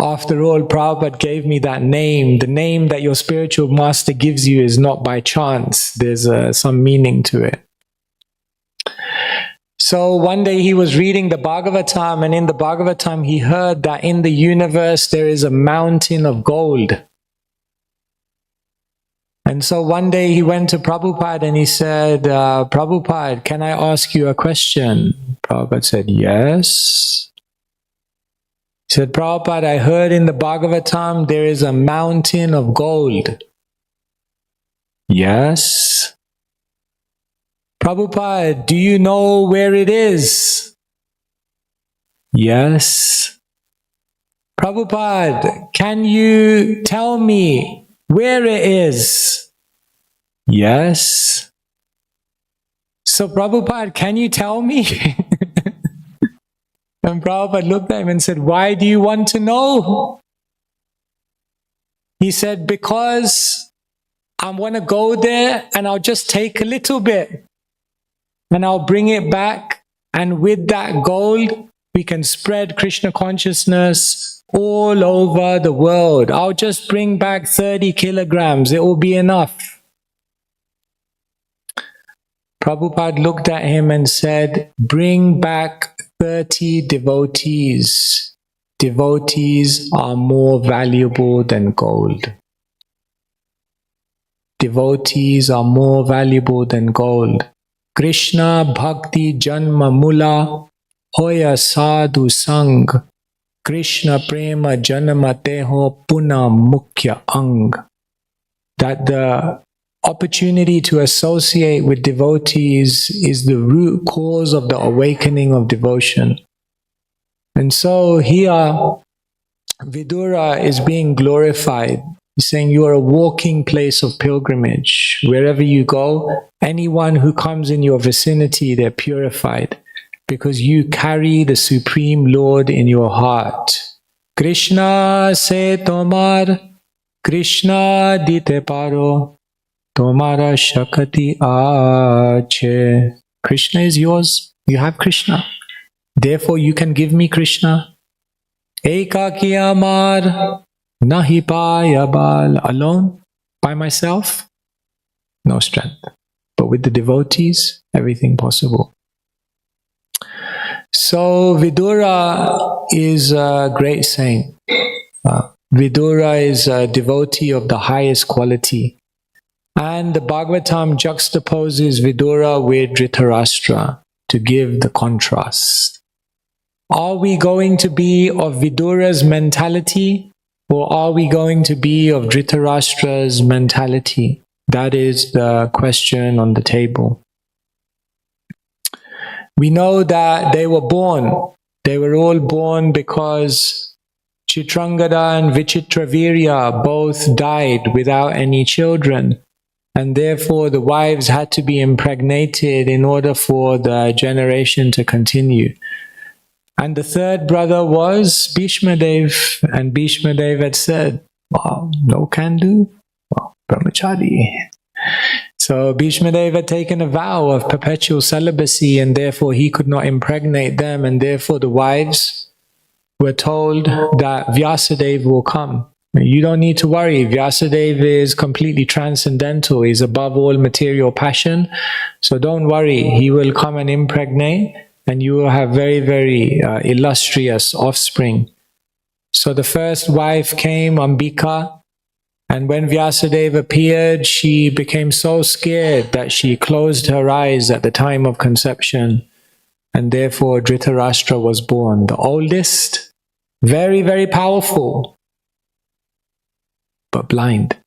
After all, Prabhupada gave me that name. The name that your spiritual master gives you is not by chance. There's some meaning to it. So one day he was reading the Bhagavatam, and in the Bhagavatam he heard that in the universe there is a mountain of gold. And so one day he went to Prabhupada and he said, Prabhupada, can I ask you a question? Prabhupada said, yes. He said, Prabhupada, I heard in the Bhagavatam there is a mountain of gold. Yes. Prabhupada, do you know where it is? Yes. Prabhupada, can you tell me where it is? Yes. So Prabhupada, can you tell me? And Prabhupada looked at him and said, why do you want to know? He said, because I want to go there and I'll just take a little bit and I'll bring it back, and with that gold we can spread Krishna consciousness all over the world. I'll just bring back 30 kilograms, it will be enough. Prabhupada looked at him and said, bring back 30 devotees. Devotees are more valuable than gold. Devotees are more valuable than gold. Krishna Bhakti Janma Mula Hoya Sadhu Sang Krishna Prema Janma Teho Puna Mukhya Ang. That the opportunity to associate with devotees is the root cause of the awakening of devotion. And so here Vidura is being glorified. He's saying you are a walking place of pilgrimage. Wherever you go, anyone who comes in your vicinity, they're purified because you carry the Supreme Lord in your heart. Krishna se tomar Krishna dite paro tomara shakati ache. Krishna is yours. You have Krishna. Therefore you can give me Krishna. Ekaki amar nahi paya bal. Alone, by myself, no strength. But with the devotees, everything possible. So Vidura is a great saint. Vidura is a devotee of the highest quality. And the Bhagavatam juxtaposes Vidura with Dhritarashtra to give the contrast. Are we going to be of Vidura's mentality, or are we going to be of Dhritarashtra's mentality? That is the question on the table. We know that they were born. They were all born because Chitrangada and Vichitravirya both died without any children. And therefore the wives had to be impregnated in order for the generation to continue. And the third brother was Bhishma Dev. And Bhishma Dev had said, well, no can do. Well, brahmachari. So Bhishma Dev had taken a vow of perpetual celibacy, and therefore he could not impregnate them, and therefore the wives were told that Vyasadeva will come. You don't need to worry. Vyasadeva is completely transcendental. He's above all material passion. So don't worry. He will come and impregnate, and you will have very, very illustrious offspring. So the first wife came, Ambika. And when Vyasadeva appeared, she became so scared that she closed her eyes at the time of conception. And therefore Dhritarashtra was born, the oldest, very, very powerful, but blind.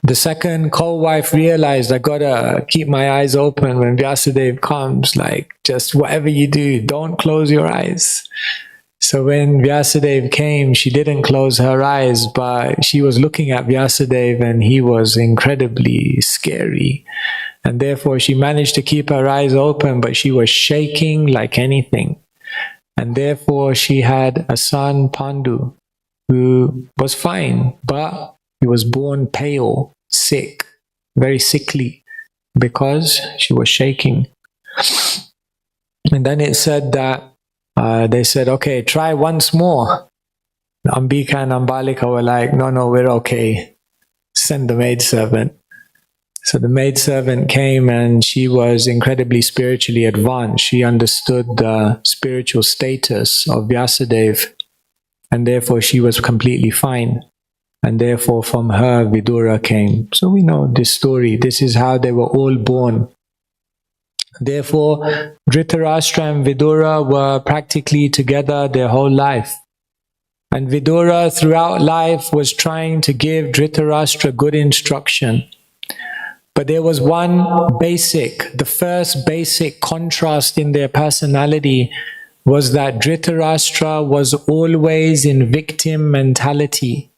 The second co-wife realized, I gotta keep my eyes open when Vyasadeva comes, like, just whatever you do, don't close your eyes. So when Vyasadeva came, she didn't close her eyes, but she was looking at Vyasadeva and he was incredibly scary. And therefore she managed to keep her eyes open, but she was shaking like anything. And therefore she had a son, Pandu, who was fine, but he was born pale, sick, very sickly, because she was shaking. And then it said that they said, okay, try once more. Ambika and Ambalika were like, no, we're okay. Send the maidservant. So the maidservant came, and she was incredibly spiritually advanced. She understood the spiritual status of Vyasadeva, and therefore she was completely fine. And therefore from her Vidura came. So we know this story. This is how they were all born. Therefore, Dhritarashtra and Vidura were practically together their whole life. And Vidura throughout life was trying to give Dhritarashtra good instruction. But there was the first basic contrast in their personality was that Dhritarashtra was always in victim mentality,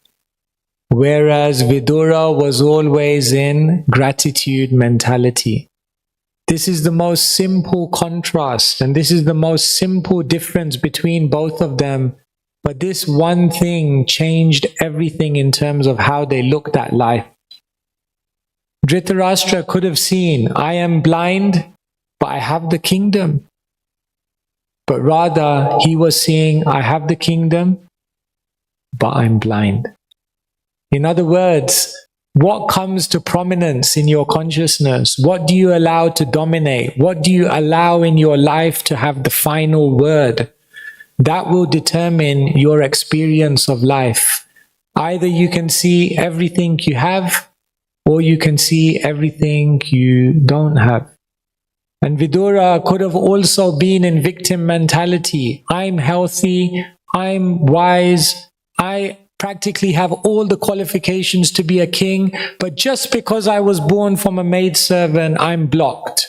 whereas Vidura was always in gratitude mentality. This is the most simple contrast, and this is the most simple difference between both of them. But this one thing changed everything in terms of how they looked at life. Dhritarashtra could have seen, I am blind, but I have the kingdom. But rather, he was seeing, I have the kingdom, but I'm blind. In other words, what comes to prominence in your consciousness? What do you allow to dominate? What do you allow in your life to have the final word? That will determine your experience of life. Either you can see everything you have, or you can see everything you don't have. And Vidura could have also been in victim mentality. I'm healthy, I'm wise, I practically have all the qualifications to be a king, but just because I was born from a maidservant, I'm blocked.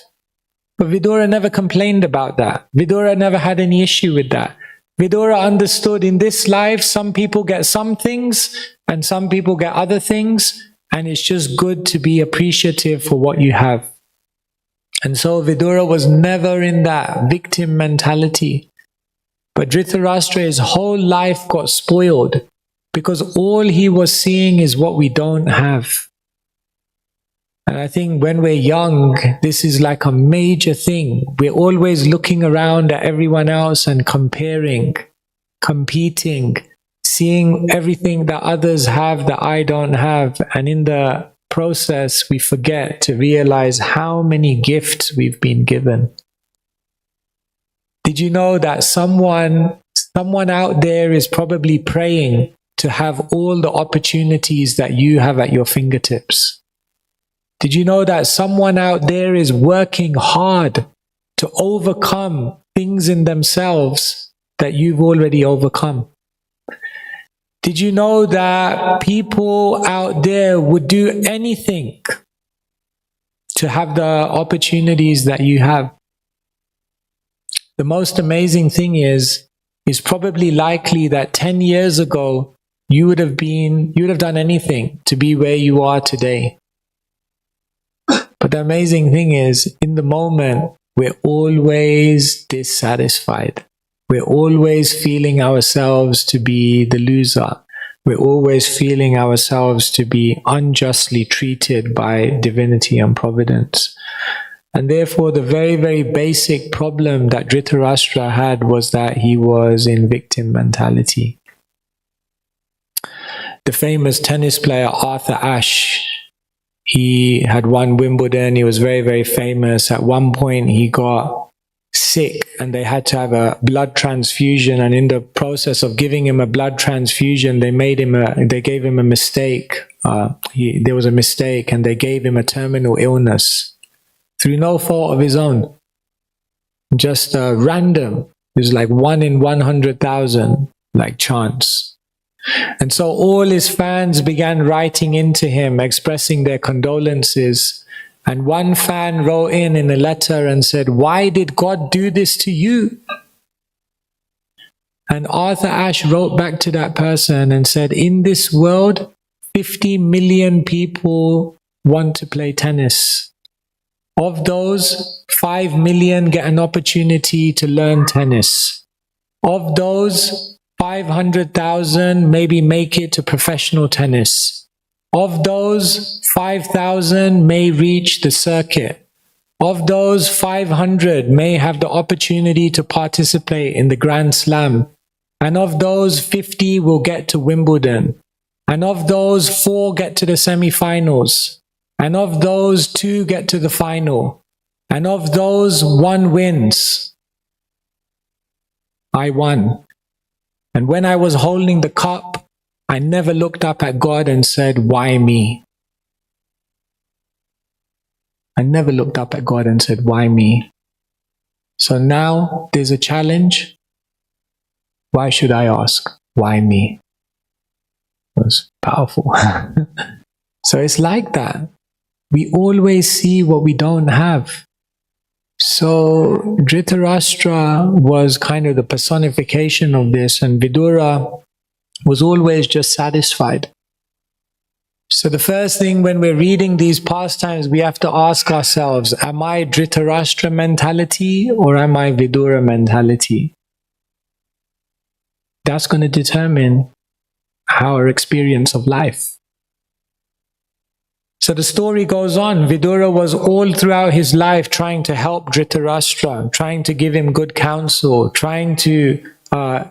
But Vidura never complained about that. Vidura never had any issue with that. Vidura understood in this life, some people get some things and some people get other things, and it's just good to be appreciative for what you have. And so Vidura was never in that victim mentality. But Dhritarashtra, his whole life got spoiled because all he was seeing is what we don't have. And I think when we're young, this is like a major thing. We're always looking around at everyone else and comparing, competing, seeing everything that others have that I don't have. And in the process, we forget to realize how many gifts we've been given. Did you know that someone out there is probably praying to have all the opportunities that you have at your fingertips? Did you know that someone out there is working hard to overcome things in themselves that you've already overcome? Did you know that people out there would do anything to have the opportunities that you have? The most amazing thing is probably likely that 10 years ago, you would have done anything to be where you are today. But the amazing thing is, in the moment, we're always dissatisfied. We're always feeling ourselves to be the loser. We're always feeling ourselves to be unjustly treated by divinity and providence. And therefore, the very, very basic problem that Dhritarashtra had was that he was in victim mentality. The famous tennis player Arthur Ashe, he had won Wimbledon. He was very, very famous. At one point, he got sick and they had to have a blood transfusion. And in the process of giving him a blood transfusion, they gave him a mistake. There was a mistake and they gave him a terminal illness through no fault of his own. Just random. It was like 1 in 100,000, like chance. And so all his fans began writing into him, expressing their condolences. And one fan wrote in a letter and said, "Why did God do this to you?" And Arthur Ashe wrote back to that person and said, "In this world, 50 million people want to play tennis. Of those, 5 million get an opportunity to learn tennis. Of those, 500,000 maybe make it to professional tennis. Of those, 5,000 may reach the circuit. Of those, 500 may have the opportunity to participate in the Grand Slam. And of those, 50 will get to Wimbledon. And of those, 4 get to the semi-finals. And of those, 2 get to the final. And of those, 1 wins. I won. And when I was holding the cup, I never looked up at God and said, 'Why me?' I never looked up at God and said, 'Why me?' So now there's a challenge. Why should I ask? Why me?" It was powerful. So it's like that. We always see what we don't have. So Dhritarashtra was kind of the personification of this, and Vidura was always just satisfied. So the first thing when we're reading these pastimes, we have to ask ourselves, am I Dhritarashtra mentality or am I Vidura mentality? That's going to determine our experience of life. So the story goes on. Vidura was all throughout his life trying to help Dhritarashtra, trying to give him good counsel, trying to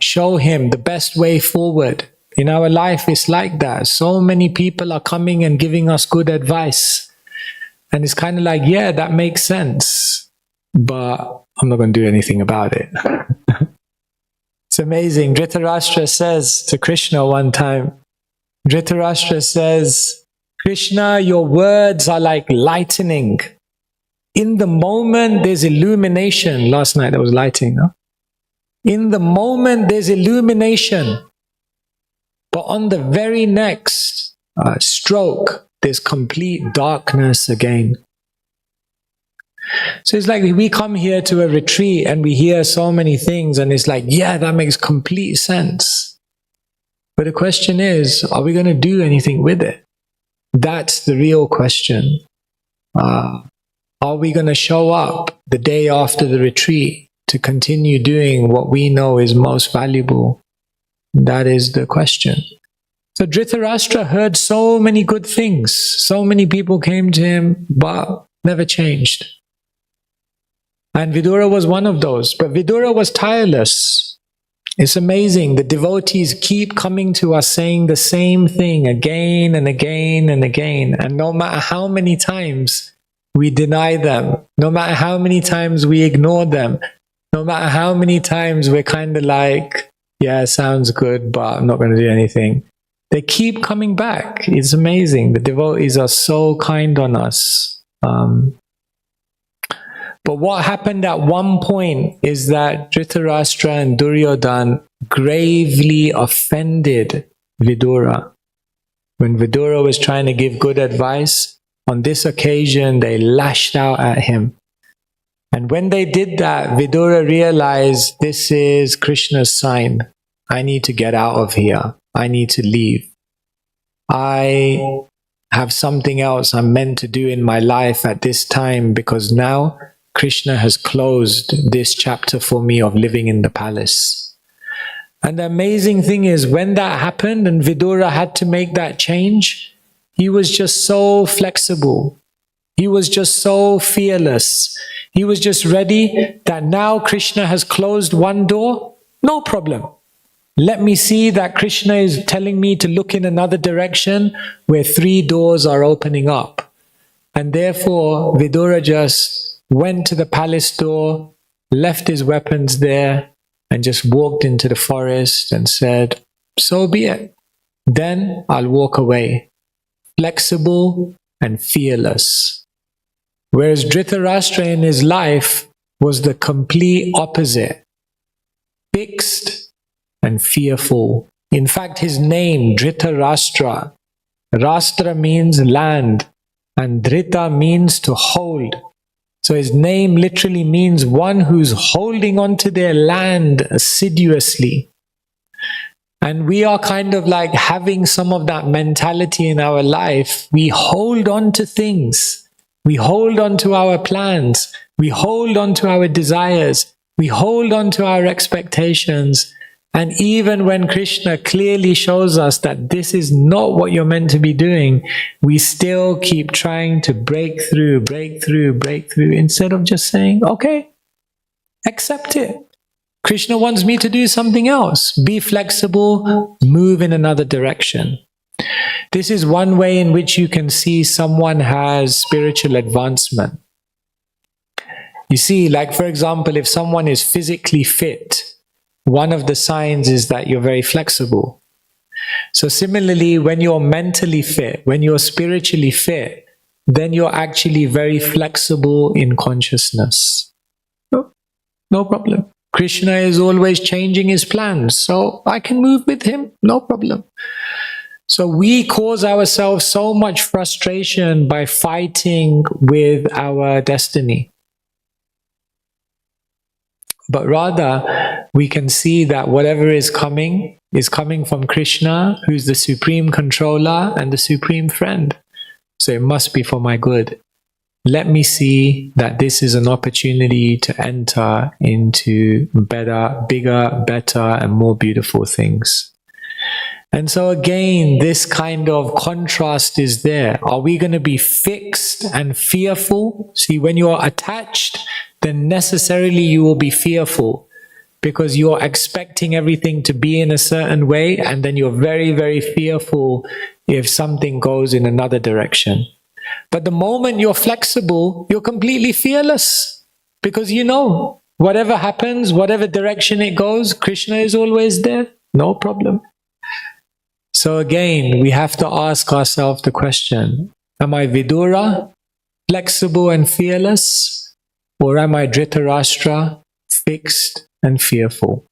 show him the best way forward. In our life, it's like that. So many people are coming and giving us good advice. And it's kind of like, yeah, that makes sense, but I'm not going to do anything about it. It's amazing. Dhritarashtra says to Krishna one time, Dhritarashtra says, "Krishna, your words are like lightning. In the moment, there's illumination." Last night there was lighting, no? In the moment, there's illumination. But on the very next stroke, there's complete darkness again. So it's like we come here to a retreat and we hear so many things and it's like, yeah, that makes complete sense. But the question is, are we going to do anything with it? That's the real question. Are we going to show up the day after the retreat to continue doing what we know is most valuable? That is the question. So Dhritarashtra heard so many good things. So many people came to him, but never changed. And Vidura was one of those. But Vidura was tireless. It's amazing. The devotees keep coming to us saying the same thing again and again and again. And no matter how many times we deny them, no matter how many times we ignore them, no matter how many times we're kind of like, yeah, sounds good, but I'm not going to do anything, they keep coming back. It's amazing. The devotees are so kind on us. But what happened at one point is that Dhritarashtra and Duryodhana gravely offended Vidura. When Vidura was trying to give good advice, on this occasion they lashed out at him. And when they did that, Vidura realized, this is Krishna's sign. I need to get out of here. I need to leave. I have something else I'm meant to do in my life at this time, because now Krishna has closed this chapter for me of living in the palace. And the amazing thing is, when that happened and Vidura had to make that change, he was just so flexible. He was just so fearless. He was just ready that now Krishna has closed one door. No problem. Let me see that Krishna is telling me to look in another direction where 3 doors are opening up. And therefore, Vidura just went to the palace door, left his weapons there, and just walked into the forest and said, so be it. Then I'll walk away. Flexible and fearless. Whereas Dhritarashtra in his life was the complete opposite. Fixed and fearful. In fact, his name, Dhritarashtra. Rashtra means land, and Dhrita means to hold. So his name literally means one who's holding on to their land assiduously. And we are kind of like having some of that mentality in our life. We hold on to things. We hold on to our plans. We hold on to our desires. We hold on to our expectations. And even when Krishna clearly shows us that this is not what you're meant to be doing, we still keep trying to break through, instead of just saying, okay, accept it. Krishna wants me to do something else. Be flexible, move in another direction. This is one way in which you can see someone has spiritual advancement. You see, like for example, if someone is physically fit, one of the signs is that you're very flexible. So similarly, when you're mentally fit, when you're spiritually fit, then you're actually very flexible in consciousness. No problem. Krishna is always changing his plans, so I can move with him, no problem. So we cause ourselves so much frustration by fighting with our destiny. But rather, we can see that whatever is coming from Krishna, who's the supreme controller and the supreme friend. So it must be for my good. Let me see that this is an opportunity to enter into better, bigger, better, and more beautiful things. And so again, this kind of contrast is there. Are we going to be fixed and fearful? See, when you're attached, then necessarily you will be fearful because you're expecting everything to be in a certain way, and then you're very, very fearful if something goes in another direction. But the moment you're flexible, you're completely fearless because you know, whatever happens, whatever direction it goes, Krishna is always there, no problem. So again, we have to ask ourselves the question, am I Vidura, flexible and fearless, or am I Dhritarashtra, fixed and fearful?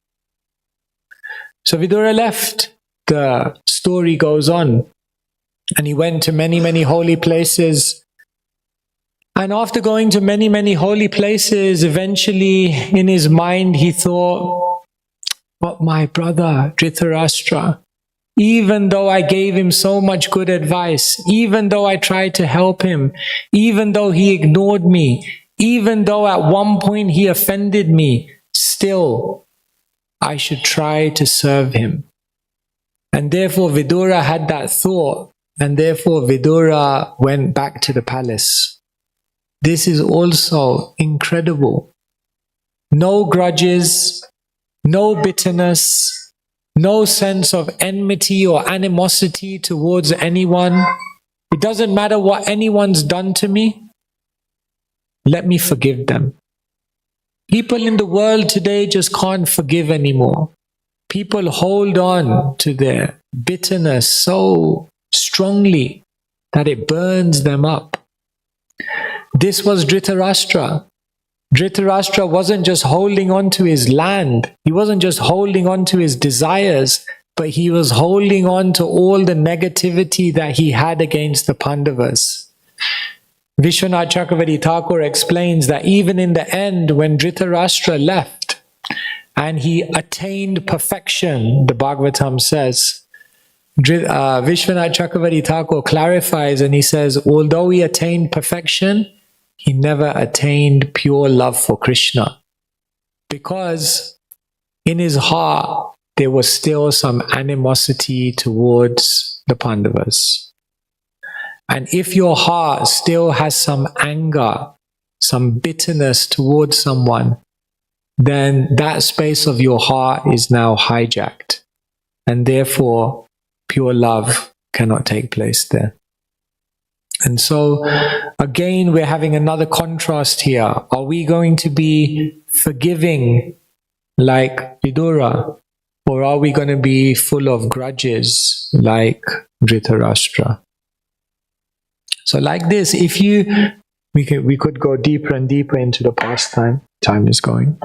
So Vidura left. The story goes on. And he went to many, many holy places. And after going to many, many holy places, eventually in his mind he thought, but my brother Dhritarashtra, even though I gave him so much good advice, even though I tried to help him, even though he ignored me, even though at one point he offended me, still, I should try to serve him. And therefore Vidura had that thought, and therefore Vidura went back to the palace. This is also incredible. No grudges, no bitterness, no sense of enmity or animosity towards anyone. It doesn't matter what anyone's done to me. Let me forgive them. People in the world today just can't forgive anymore. People hold on to their bitterness so strongly that it burns them up. This was Dhritarashtra. Dhritarashtra wasn't just holding on to his land. He wasn't just holding on to his desires, but he was holding on to all the negativity that he had against the Pandavas. Vishwanath Chakravarti Thakur explains that even in the end, when Dhritarashtra left and he attained perfection, the Bhagavatam says, Vishwanath Chakravarti Thakur clarifies and he says, although he attained perfection, he never attained pure love for Krishna, because in his heart there was still some animosity towards the Pandavas. And if your heart still has some anger, some bitterness towards someone, then that space of your heart is now hijacked, and therefore pure love cannot take place there. And so again, we're having another contrast here. Are we going to be forgiving like Vidura, or are we going to be full of grudges like Dhritarashtra? So like this, if we could go deeper and deeper into the past time. Time is going.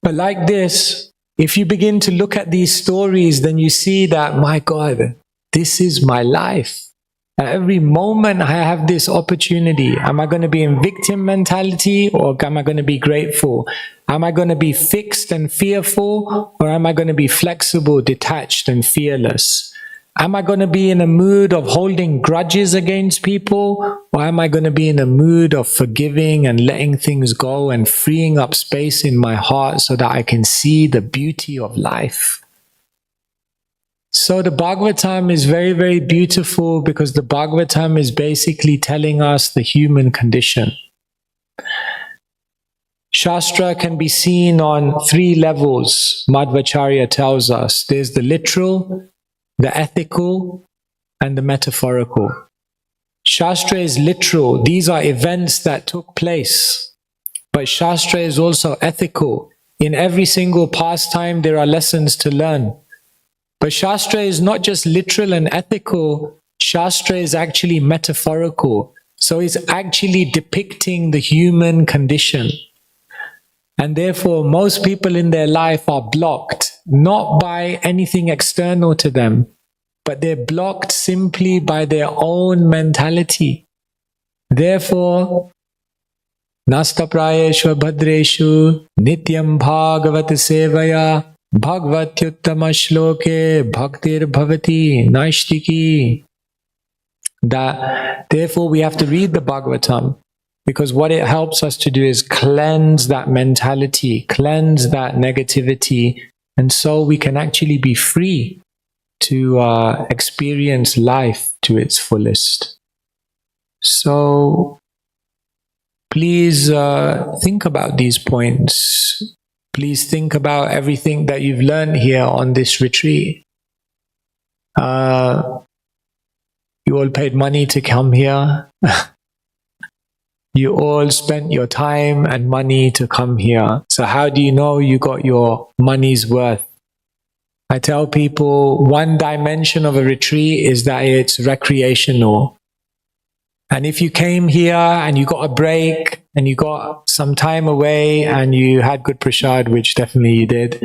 But like this, if you begin to look at these stories, then you see that, my God, this is my life. At every moment I have this opportunity. Am I going to be in victim mentality, or am I going to be grateful? Am I going to be fixed and fearful, or am I going to be flexible, detached and fearless? Am I going to be in a mood of holding grudges against people, or am I going to be in a mood of forgiving and letting things go and freeing up space in my heart so that I can see the beauty of life? So the Bhagavatam is very, very beautiful, because the Bhagavatam is basically telling us the human condition. Shastra can be seen on 3 levels, Madhvacharya tells us. There's the literal, the ethical, and the metaphorical. Shastra is literal. These are events that took place. But Shastra is also ethical. In every single pastime, there are lessons to learn. But Shastra is not just literal and ethical. Shastra is actually metaphorical. So it's actually depicting the human condition. And therefore, most people in their life are blocked, not by anything external to them, but they're blocked simply by their own mentality. Therefore, Nastaprayeshu bhadreshu nityam bhagavat sevaya bhagavatyuttama shloke bhaktir bhavati naishtiki. That therefore we have to read the Bhagavatam, because what it helps us to do is cleanse that mentality, cleanse that negativity, and so we can actually be free to experience life to its fullest. So please think about these points. Please think about everything that you've learned here on this retreat. You all paid money to come here. You all spent your time and money to come here. So how do you know you got your money's worth? I tell people one dimension of a retreat is that it's recreational. And if you came here and you got a break and you got some time away and you had good prasad, which definitely you did,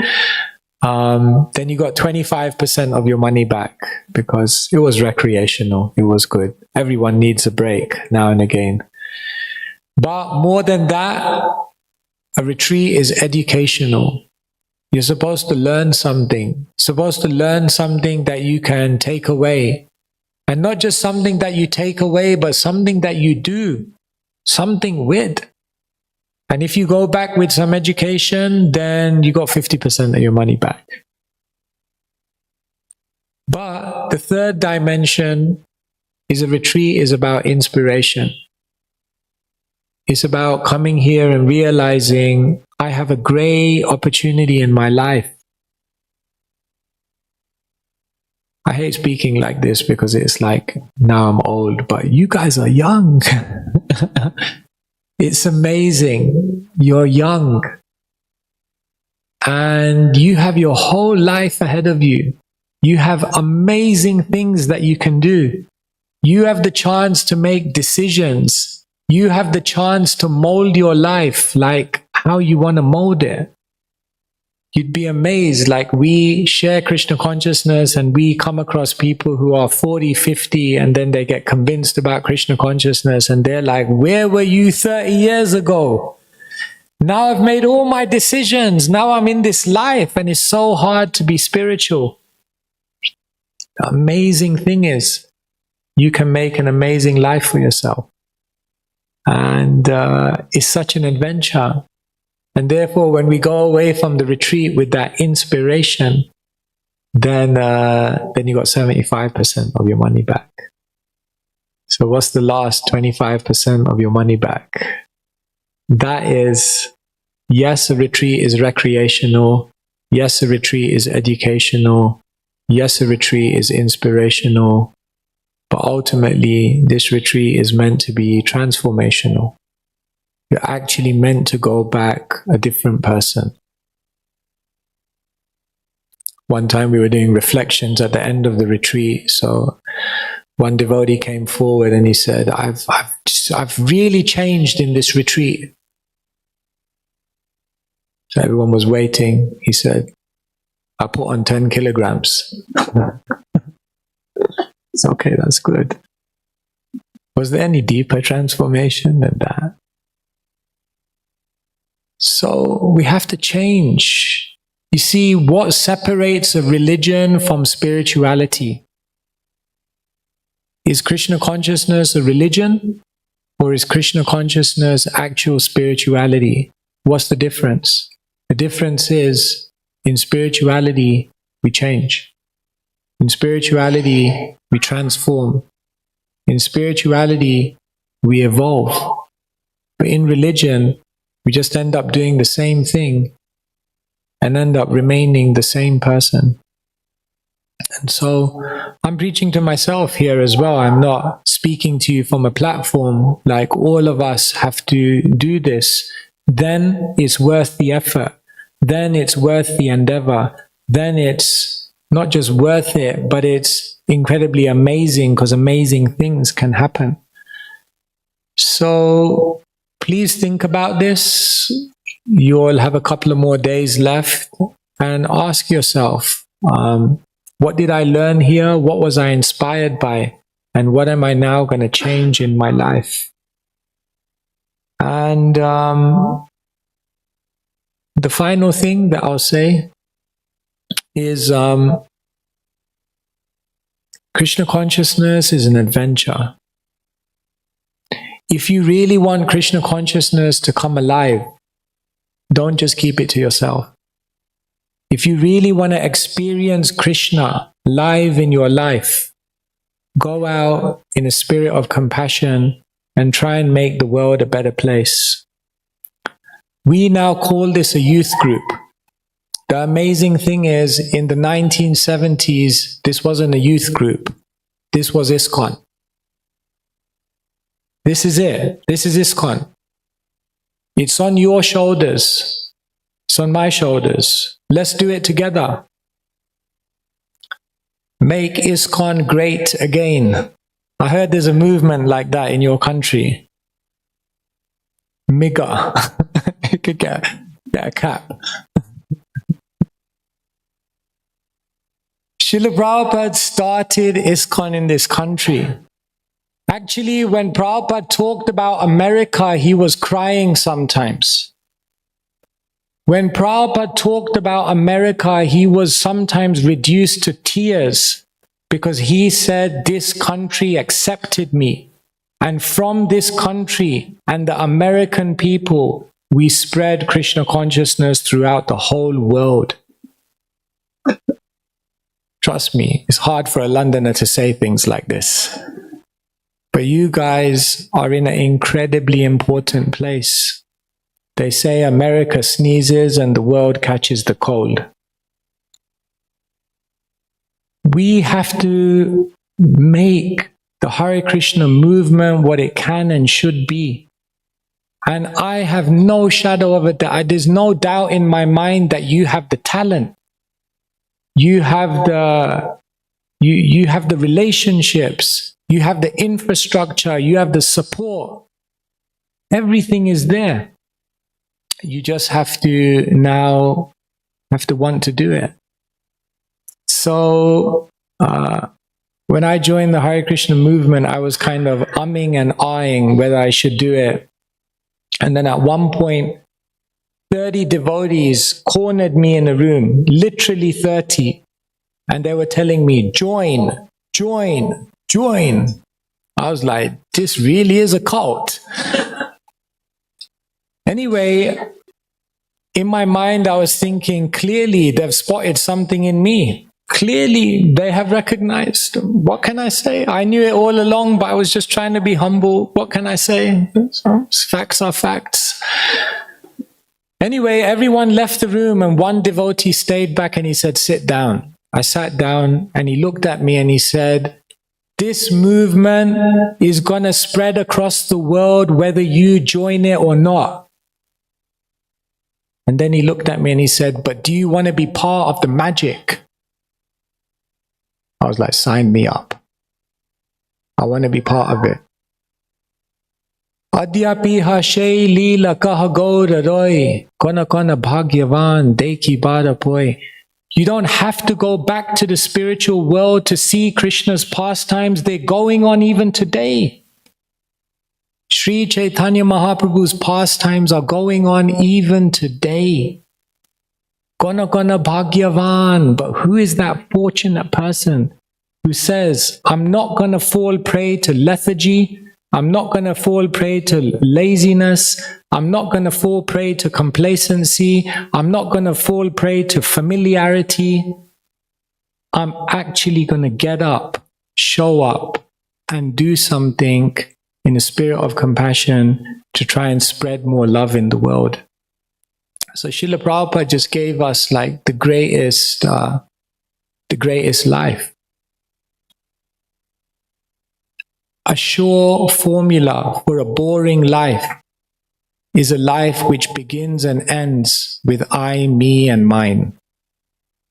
then you got 25% of your money back, because it was recreational. It was good. Everyone needs a break now and again. But more than that, a retreat is educational. You're supposed to learn something. Supposed to learn something that you can take away. And not just something that you take away, but something that you do something with. And if you go back with some education, then you got 50% of your money back. But the third dimension is a retreat is about inspiration. It's about coming here and realizing I have a great opportunity in my life. I hate speaking like this because it's like, now I'm old, but you guys are young. It's amazing. You're young. And you have your whole life ahead of you. You have amazing things that you can do. You have the chance to make decisions. You have the chance to mold your life like how you want to mold it. You'd be amazed, like we share Krishna consciousness and we come across people who are 40, 50 and then they get convinced about Krishna consciousness and they're like, where were you 30 years ago? Now I've made all my decisions. Now I'm in this life and it's so hard to be spiritual. The amazing thing is you can make an amazing life for yourself. And it's such an adventure. And therefore, when we go away from the retreat with that inspiration, then you got 75% of your money back. So what's the last 25% of your money back? That is, yes, a retreat is recreational. Yes, a retreat is educational. Yes, a retreat is inspirational. But ultimately, this retreat is meant to be transformational. You're actually meant to go back a different person. One time we were doing reflections at the end of the retreat. So one devotee came forward and he said, I've really changed in this retreat. So everyone was waiting. He said, I put on 10 kilograms. It's okay, that's good. Was there any deeper transformation than that? So we have to change. You see, what separates a religion from spirituality? Is Krishna consciousness a religion? Or is Krishna consciousness actual spirituality? What's the difference? The difference is, in spirituality, we change. In spirituality, we transform. In spirituality, we evolve. But in religion, we just end up doing the same thing and end up remaining the same person. And so I'm preaching to myself here as well. I'm not speaking to you from a platform. Like all of us have to do this. Then it's worth the effort. Then it's worth the endeavor. Then it's not just worth it, but it's incredibly amazing because amazing things can happen. So please think about this. You'll have a couple of more days left and ask yourself, what did I learn here? What was I inspired by? And what am I now going to change in my life? And the final thing that I'll say is Krishna consciousness is an adventure. If you really want Krishna consciousness to come alive, don't just keep it to yourself. If you really want to experience Krishna live in your life, go out in a spirit of compassion and try and make the world a better place. We now call this a youth group. The amazing thing is, in the 1970s, this wasn't a youth group. This was ISKCON. This is it. This is ISKCON. It's on your shoulders. It's on my shoulders. Let's do it together. Make ISKCON great again. I heard there's a movement like that in your country. Mega. You could get a cap. Srila Prabhupada started ISKCON in this country. Actually, when Prabhupada talked about America, he was crying sometimes. When Prabhupada talked about America, he was sometimes reduced to tears because he said, this country accepted me. And from this country and the American people, we spread Krishna consciousness throughout the whole world. Trust me, it's hard for a Londoner to say things like this. But you guys are in an incredibly important place. They say America sneezes and the world catches the cold. We have to make the Hare Krishna movement what it can and should be. And I have no shadow of a doubt. There's no doubt in my mind that you have the talent. You have the relationships. You have the infrastructure. You have the support. Everything is there. You just have to now want to do it. So when I joined the Hare Krishna movement, I was kind of umming and ahhing whether I should do it. And then at one point, 30 devotees cornered me in a room, literally 30. And they were telling me, join, join, join. I was like, this really is a cult. Anyway, in my mind, I was thinking, clearly they've spotted something in me. Clearly they have recognized. What can I say? I knew it all along, but I was just trying to be humble. What can I say? Facts are facts. Anyway, everyone left the room and one devotee stayed back and he said, sit down. I sat down and he looked at me and he said, this movement is going to spread across the world whether you join it or not. And then he looked at me and he said, but do you want to be part of the magic? I was like, sign me up. I want to be part of it. Adyapiha shay lila kaha gaura roy, kona kona bhagyavan deki bara poi. You don't have to go back to the spiritual world to see Krishna's pastimes. They're going on even today. Sri Chaitanya Mahaprabhu's pastimes are going on even today. Kona kona bhagyavan. But who is that fortunate person who says, I'm not going to fall prey to lethargy. I'm not going to fall prey to laziness. I'm not going to fall prey to complacency. I'm not going to fall prey to familiarity. I'm actually going to get up, show up, and do something in a spirit of compassion to try and spread more love in the world. So Srila Prabhupada just gave us like the greatest life. A sure formula for a boring life is a life which begins and ends with I, me, and mine.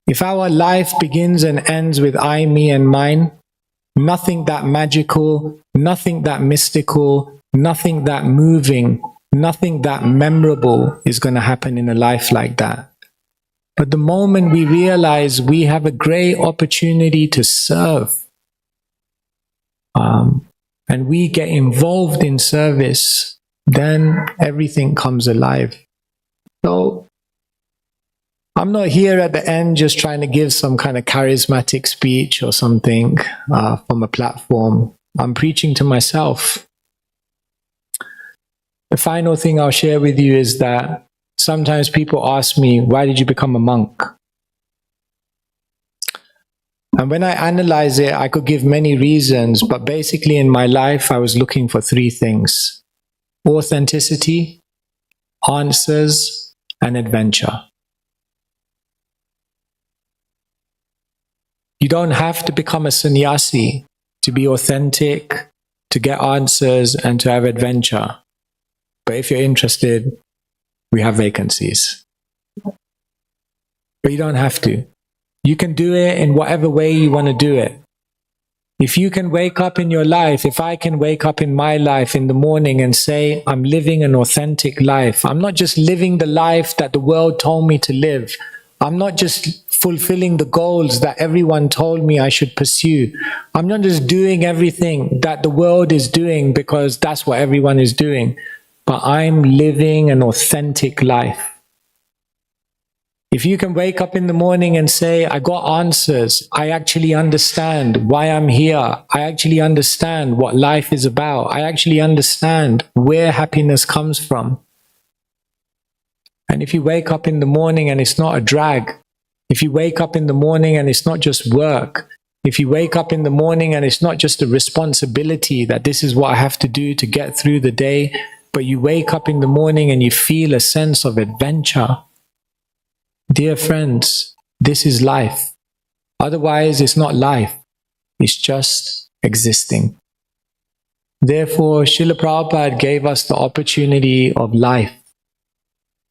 If our life begins and ends with I, me, and mine, nothing that magical, nothing that mystical, nothing that moving, nothing that memorable is going to happen in a life like that. But the moment we realize we have a great opportunity to serve, and we get involved in service, then everything comes alive. So I'm not here at the end just trying to give some kind of charismatic speech or something from a platform. I'm preaching to myself. The final thing I'll share with you is that sometimes people ask me, why did you become a monk? And when I analyze it, I could give many reasons, but basically in my life, I was looking for three things: authenticity, answers, and adventure. You don't have to become a sannyasi to be authentic, to get answers, and to have adventure. But if you're interested, we have vacancies. But you don't have to. You can do it in whatever way you want to do it. If you can wake up in your life, if I can wake up in my life in the morning and say, I'm living an authentic life. I'm not just living the life that the world told me to live. I'm not just fulfilling the goals that everyone told me I should pursue. I'm not just doing everything that the world is doing because that's what everyone is doing. But I'm living an authentic life. If you can wake up in the morning and say, I got answers, I actually understand why I'm here, I actually understand what life is about, I actually understand where happiness comes from, And if you wake up in the morning and it's not a drag, if you wake up in the morning and it's not just work, if you wake up in the morning and it's not just a responsibility that this is what I have to do to get through the day, but you wake up in the morning and you feel a sense of adventure, dear friends, this is life. Otherwise, it's not life. It's just existing. Therefore, Srila Prabhupada gave us the opportunity of life.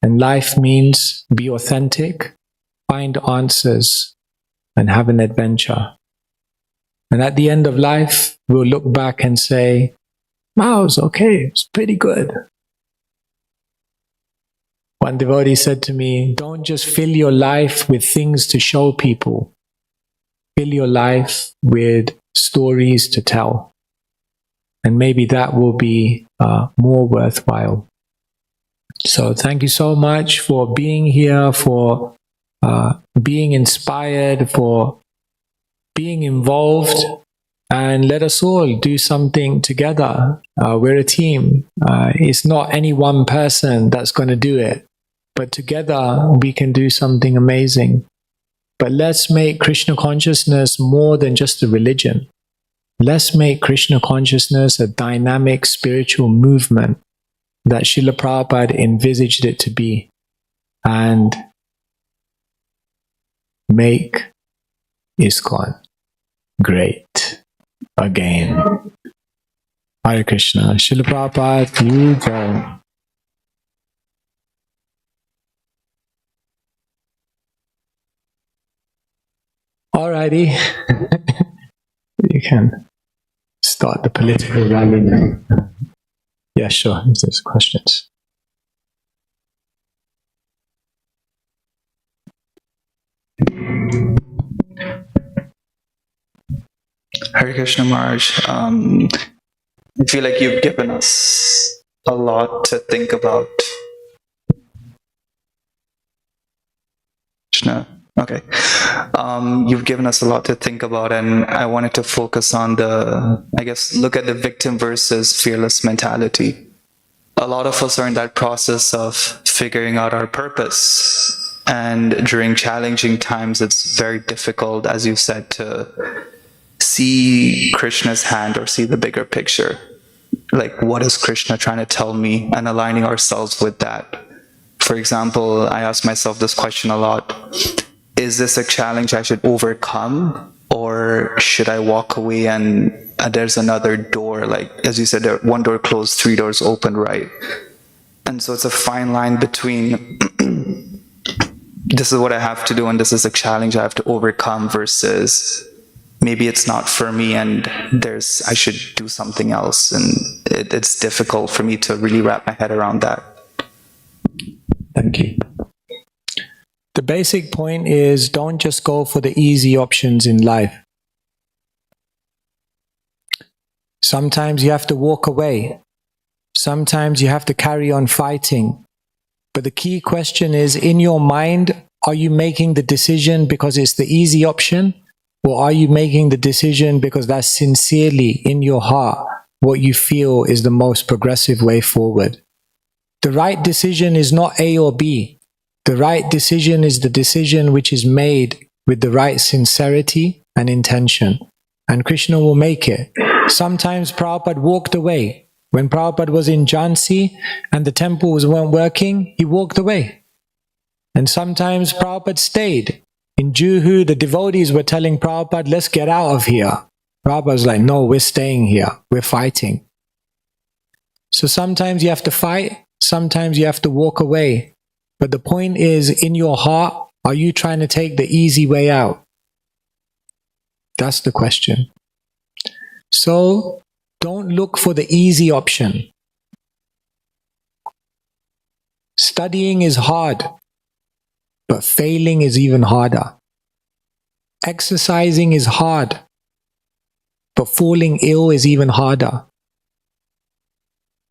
And life means be authentic, find answers, and have an adventure. And at the end of life, we'll look back and say, wow, it was okay, it's pretty good. One devotee said to me, don't just fill your life with things to show people. Fill your life with stories to tell. And maybe that will be more worthwhile. So thank you so much for being here, for being inspired, for being involved. And let us all do something together. We're a team. It's not any one person that's going to do it. But together we can do something amazing. But let's make Krishna consciousness more than just a religion. Let's make Krishna consciousness a dynamic spiritual movement that Srila Prabhupada envisaged it to be. And make ISKCON great again. Hare Krishna. Srila Prabhupada, you go. Alrighty. You can start the political rally now. Yeah, sure. If there's questions. Hare Krishna Maharaj, I feel like you've given us a lot to think about. Krishna, okay. You've given us a lot to think about, and I wanted to focus on look at the victim versus fearless mentality. A lot of us are in that process of figuring out our purpose, and during challenging times, it's very difficult, as you said, to see Krishna's hand or see the bigger picture. Like, what is Krishna trying to tell me, and aligning ourselves with that. For example, I ask myself this question a lot. Is this a challenge I should overcome, or should I walk away and there's another door? Like, as you said, one door closed, three doors open, right? And so it's a fine line between this is what I have to do and this is a challenge I have to overcome, versus maybe it's not for me and I should do something else. And it's difficult for me to really wrap my head around that. Thank you. The basic point is, don't just go for the easy options in life. Sometimes you have to walk away. Sometimes you have to carry on fighting. But the key question is, in your mind, are you making the decision because it's the easy option? Or are you making the decision because that's sincerely in your heart what you feel is the most progressive way forward? The right decision is not A or B. The right decision is the decision which is made with the right sincerity and intention. And Krishna will make it. Sometimes Prabhupada walked away. When Prabhupada was in Jhansi and the temples weren't working, he walked away. And sometimes Prabhupada stayed. In Juhu, the devotees were telling Prabhupada, let's get out of here. Prabhupada was like, no, we're staying here. We're fighting. So sometimes you have to fight. Sometimes you have to walk away. But the point is, in your heart, are you trying to take the easy way out? That's the question. So don't look for the easy option. Studying is hard, but failing is even harder. Exercising is hard, but falling ill is even harder.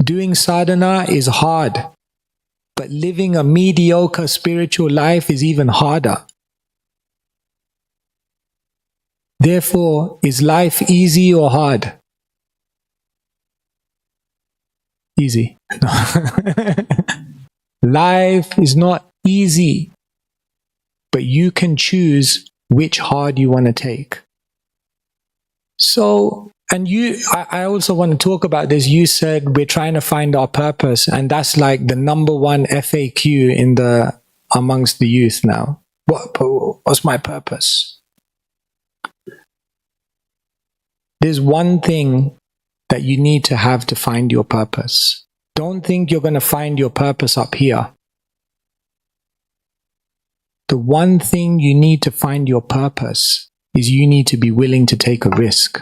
Doing sadhana is hard, but living a mediocre spiritual life is even harder. Therefore, is life easy or hard? Easy. Life is not easy, but you can choose which hard you want to take. So, and I also want to talk about this. You said we're trying to find our purpose, and that's like the number one FAQ amongst the youth now. What's my purpose? There's one thing that you need to have to find your purpose. Don't think you're going to find your purpose up here. The one thing you need to find your purpose is you need to be willing to take a risk.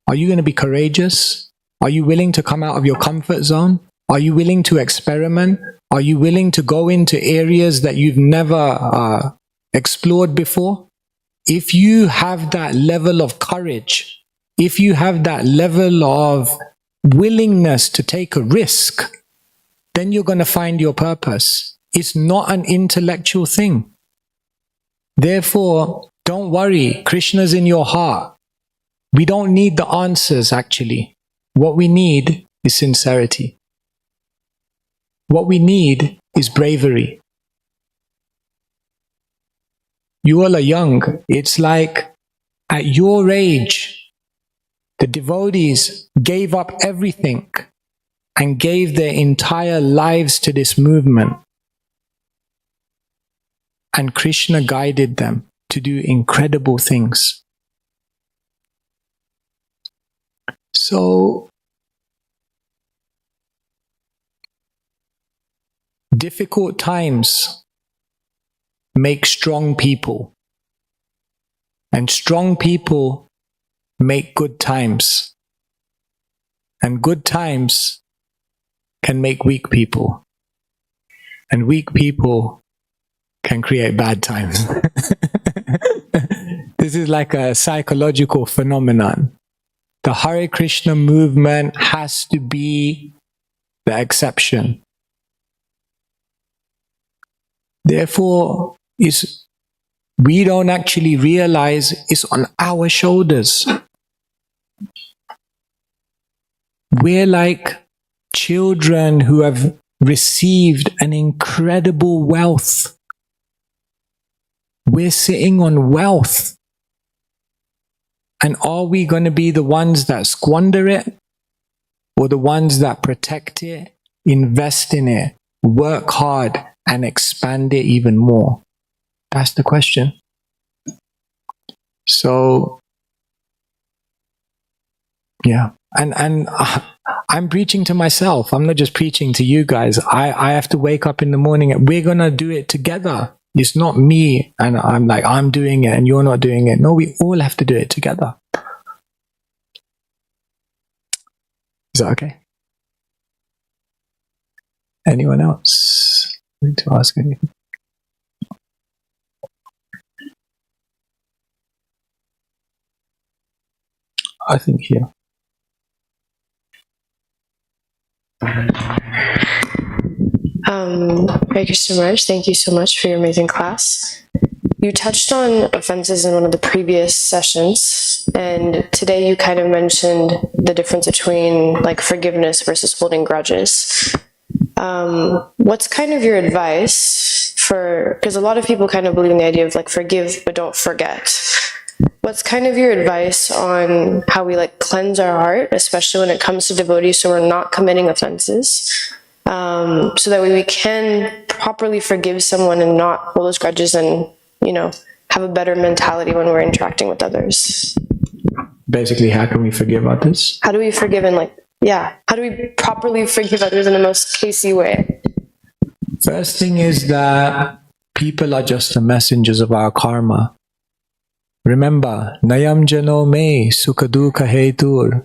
Are you going to be courageous? Are you willing to come out of your comfort zone? Are you willing to experiment? Are you willing to go into areas that you've never explored before? If you have that level of courage, if you have that level of willingness to take a risk, then you're going to find your purpose. It's not an intellectual thing. Therefore, don't worry, Krishna's in your heart. We don't need the answers, actually. What we need is sincerity. What we need is bravery. You all are young. It's like at your age, the devotees gave up everything and gave their entire lives to this movement. And Krishna guided them to do incredible things. So, difficult times make strong people, and strong people make good times, and good times can make weak people, and weak people can create bad times. This is like a psychological phenomenon. The Hare Krishna movement has to be the exception. Therefore, we don't actually realize it's on our shoulders. We're like children who have received an incredible wealth. We're sitting on wealth. And are we going to be the ones that squander it, or the ones that protect it, invest in it, work hard, and expand it even more? That's the question. So, yeah. And I'm preaching to myself. I'm not just preaching to you guys. I have to wake up in the morning and we're going to do it together. It's not me and I'm doing it and you're not doing it. No, we all have to do it together. Is that okay? Anyone else need to ask anything? I think here. Hare Krishna Maharaj, thank you so much for your amazing class. You touched on offenses in one of the previous sessions, and today you kind of mentioned the difference between like forgiveness versus holding grudges. What's kind of your advice for, because a lot of people kind of believe in the idea of like forgive but don't forget. What's kind of your advice on how we like cleanse our heart, especially when it comes to devotees, so we're not committing offenses, so that way we can properly forgive someone and not hold those grudges and, you know, have a better mentality when we're interacting with others? Basically, how can we forgive others? How do we forgive and how do we properly forgive others in the most Casey way? First thing is that people are just the messengers of our karma. Remember, Nayam Jano Me Sukhaduka Hetur.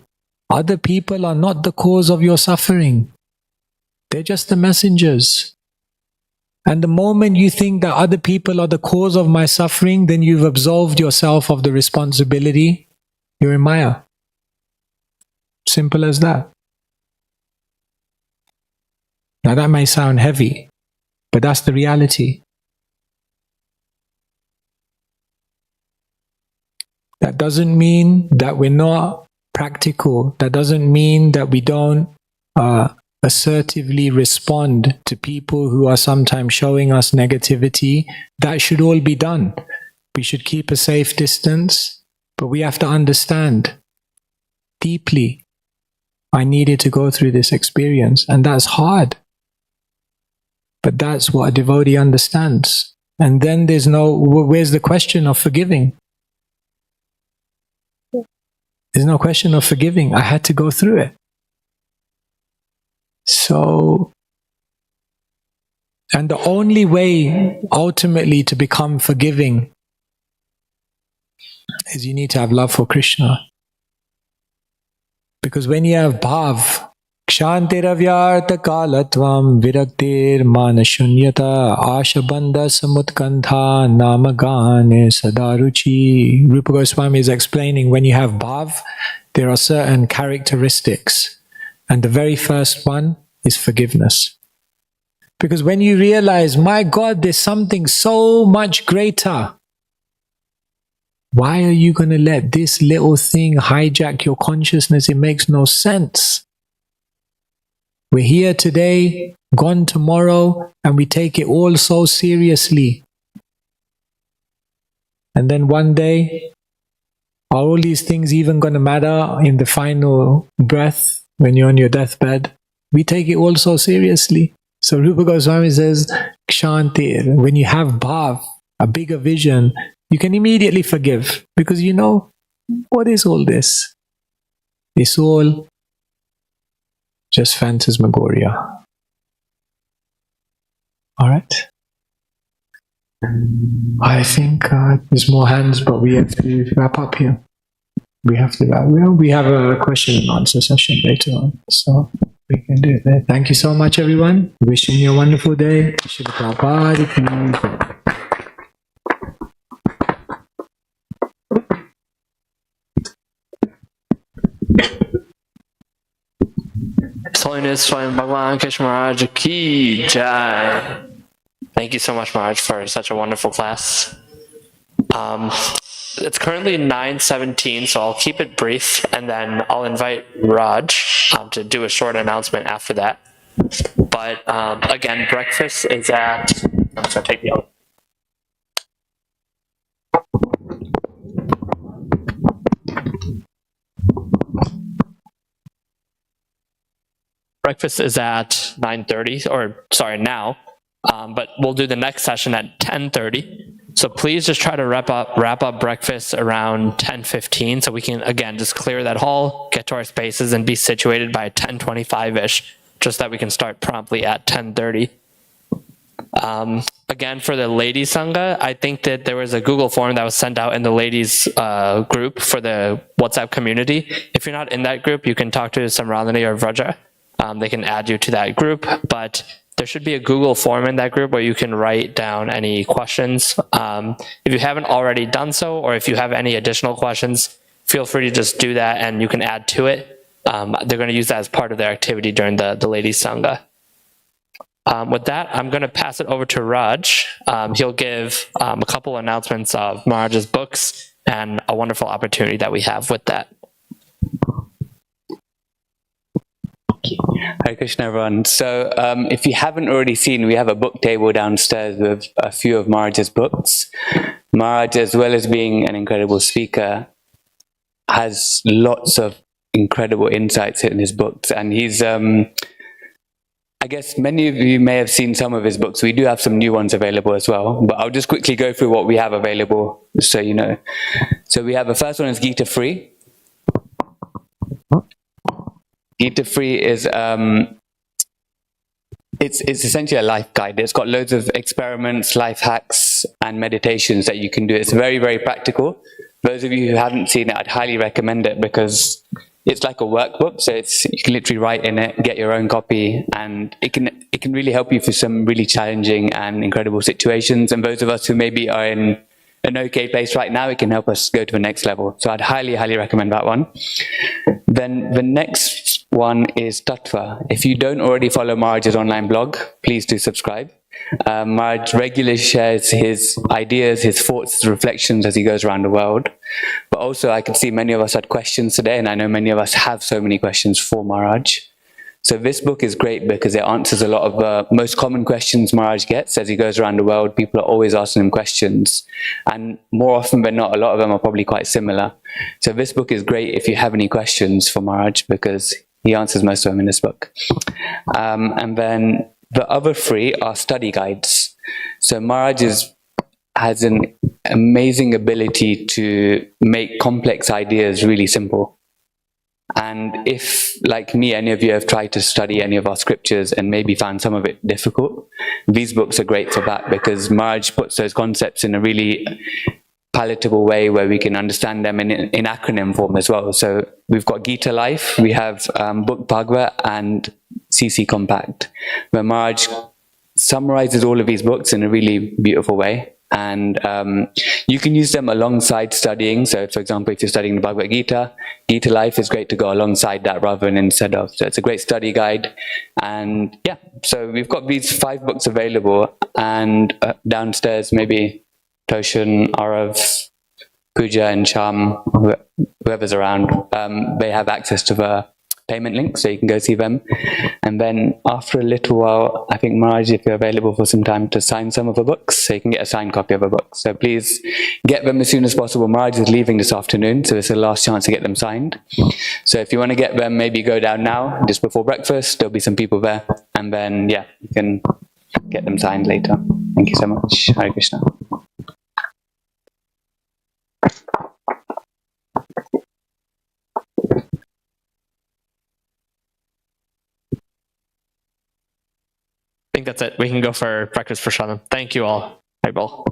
Other people are not the cause of your suffering. They're just the messengers. And the moment you think that other people are the cause of my suffering, then you've absolved yourself of the responsibility. You're in Maya. Simple as that. Now that may sound heavy, but that's the reality. That doesn't mean that we're not practical. That doesn't mean that we don't assertively respond to people who are sometimes showing us negativity, that should all be done. We should keep a safe distance, but we have to understand deeply, I needed to go through this experience, and that's hard. But that's what a devotee understands. And then where's the question of forgiving? There's no question of forgiving. I had to go through it. So, and the only way ultimately to become forgiving is you need to have love for Krishna. Because when you have bhav, kshantiravyaartha kalatvam viraktir manashunyata ashabandha samutkantha namagane sadaruchi. Rupa Goswami is explaining when you have bhav, there are certain characteristics. And the very first one is forgiveness. Because when you realize, my God, there's something so much greater, why are you going to let this little thing hijack your consciousness? It makes no sense. We're here today, gone tomorrow, and we take it all so seriously. And then one day, are all these things even going to matter in the final breath when you're on your deathbed? We take it all so seriously. So Rupa Goswami says, Kshantir, when you have bhav, a bigger vision, you can immediately forgive, because you know, what is all this? It's all just phantasmagoria. All right. I think there's more hands, but we have to wrap up here. We have to wrap. Well, we have a question and answer session later on, so we can do it there. Thank you so much, everyone. Wishing you a wonderful day. Srila Prabhupada. His Holiness Swami Bhagavan Krishna Maharaj Ki Jai. Thank you so much, Maharaj, for such a wonderful class. It's currently 9:17, so I'll keep it brief, and then I'll invite Raj to do a short announcement after that. But again, breakfast is at... I'm sorry, take the other. Breakfast is at 9:30, or sorry, now. But we'll do the next session at 10:30. So please just try to wrap up breakfast around 10:15, so we can again just clear that hall, get to our spaces, and be situated by 10:25ish, just that we can start promptly at 10:30. Again, for the ladies sangha, I think that there was a Google form that was sent out in the ladies group for the WhatsApp community. If you're not in that group, you can talk to Samradhani or Vraja. They can add you to that group, but there should be a Google form in that group where you can write down any questions. If you haven't already done so, or if you have any additional questions, feel free to just do that and you can add to it. They're going to use that as part of their activity during the ladies sangha. With that, I'm going to pass it over to Raj. He'll give a couple announcements of Maharaj's books and a wonderful opportunity that we have with that. Hare Krishna, everyone. So if you haven't already seen, we have a book table downstairs with a few of Maharaj's books. Maharaj, as well as being an incredible speaker, has lots of incredible insights in his books. And he's, I guess many of you may have seen some of his books. We do have some new ones available as well. But I'll just quickly go through what we have available, so you know. So we have, the first one is Gita Free. Gita Free is it's essentially a life guide. It's got loads of experiments, life hacks, and meditations that you can do. It's very, very practical. Those of you who haven't seen it, I'd highly recommend it, because it's like a workbook. So you can literally write in it, get your own copy, and it can really help you for some really challenging and incredible situations. And those of us who maybe are in an okay place right now, it can help us go to the next level. So I'd highly, highly recommend that one. Then the next one is Tattva. If you don't already follow Maharaj's online blog, please do subscribe. Maharaj regularly shares his ideas, his thoughts, his reflections as he goes around the world. But also I can see many of us had questions today, and I know many of us have so many questions for Maharaj. So this book is great because it answers a lot of the most common questions Maharaj gets as he goes around the world. People are always asking him questions, and more often than not, a lot of them are probably quite similar. So this book is great if you have any questions for Maharaj, because he answers most of them in this book. And then the other three are study guides. So Maharaj has an amazing ability to make complex ideas really simple. And if, like me, any of you have tried to study any of our scriptures and maybe found some of it difficult, these books are great for that, because Maharaj puts those concepts in a really palatable way where we can understand them in acronym form as well. So we've got Gita Life, we have Book Bhagavad, and CC Compact, where Maharaj summarizes all of these books in a really beautiful way. And you can use them alongside studying. So for example, if you're studying the Bhagavad Gita, Gita Life is great to go alongside that rather than instead of. So it's a great study guide. And yeah, so we've got these 5 books available, and downstairs, maybe Toshan, Arav, Pooja and Sham, whoever's around, they have access to the payment link, so you can go see them. And then after a little while, I think Maharaj, if you're available for some time to sign some of the books, so you can get a signed copy of a book. So please get them as soon as possible. Maharaj is leaving this afternoon, so it's the last chance to get them signed. So if you want to get them, maybe go down now, just before breakfast. There'll be some people there. And then, yeah, you can get them signed later. Thank you so much. Hare Krishna. I think that's it. We can go for breakfast for Shannon. Thank you all. Bye, Bill.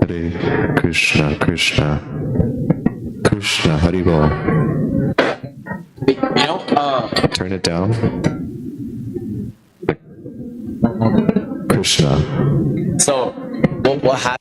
Hare Krishna, Krishna, Krishna, Haribol. Turn it down. Krishna. So, what happened?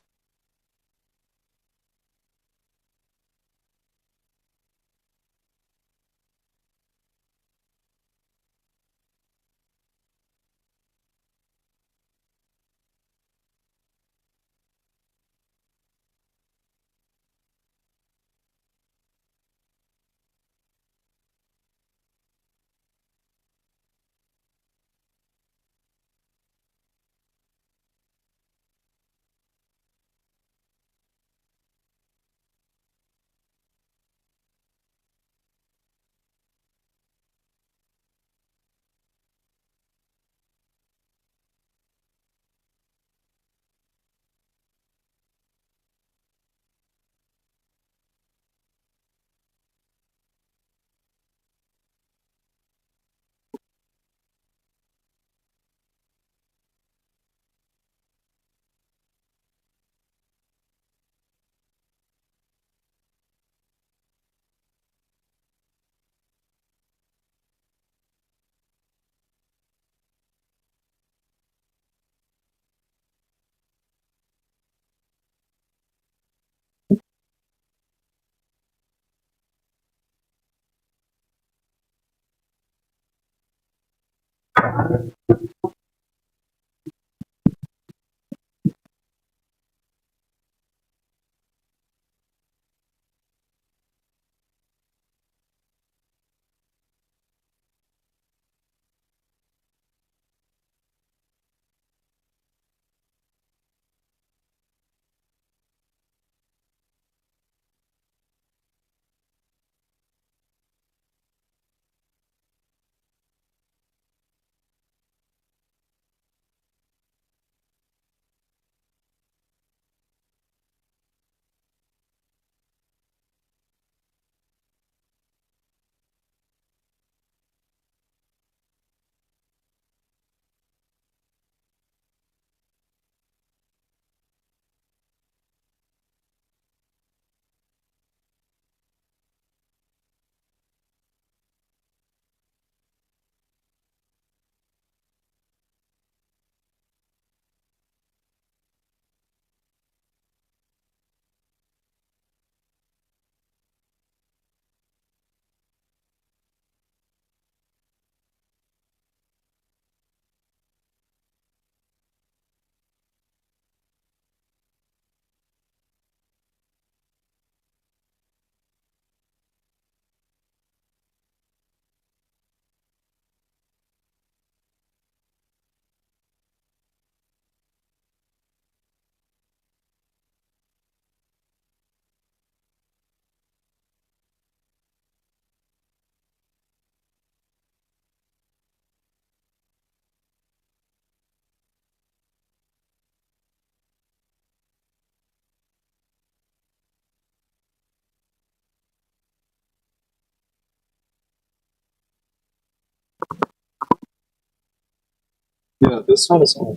Yeah, this one is on.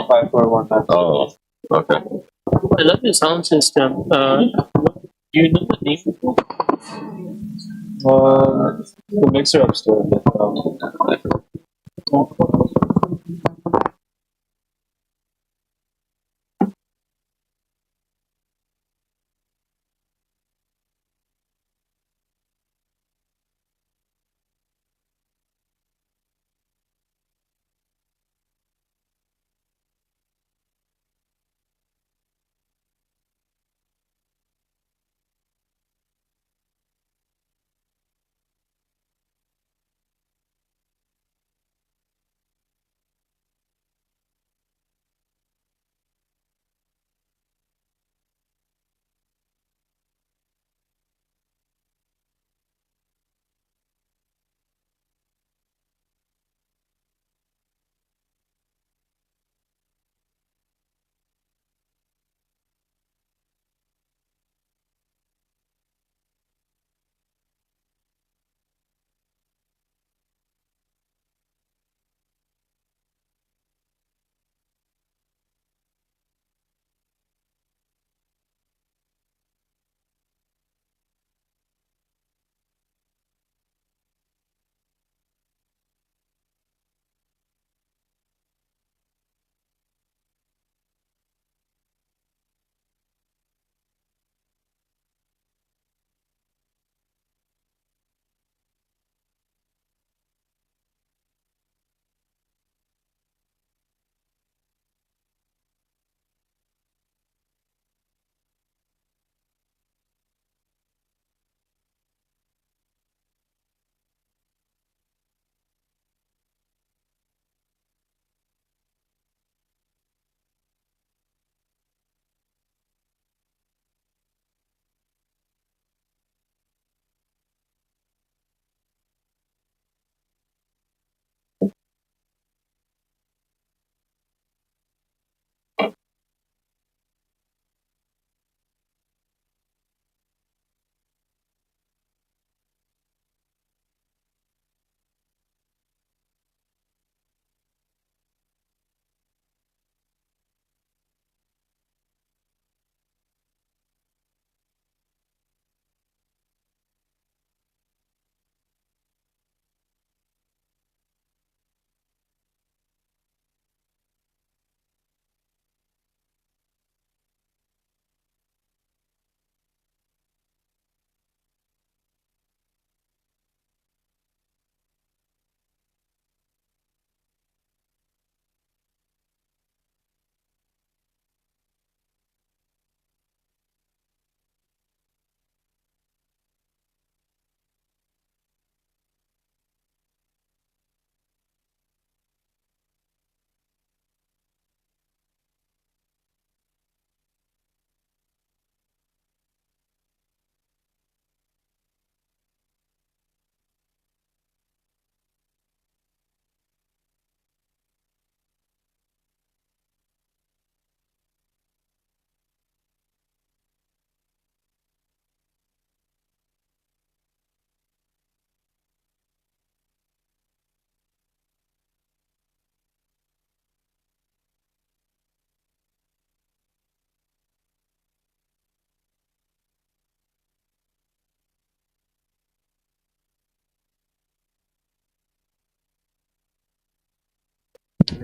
5419. Oh, okay. I love your sound system. Do you know the name? The mixer upstairs.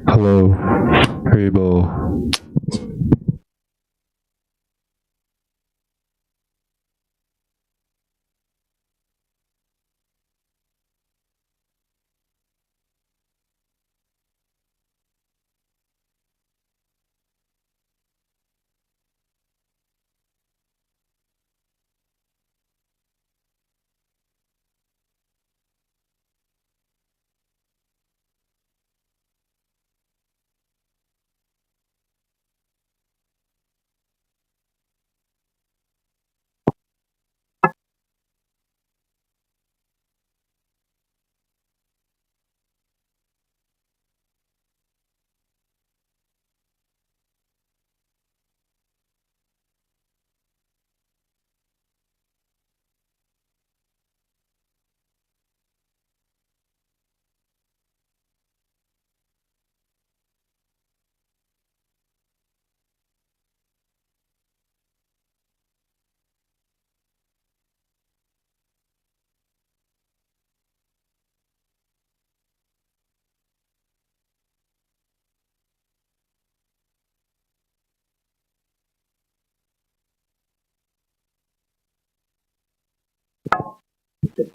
Hello. Haribo.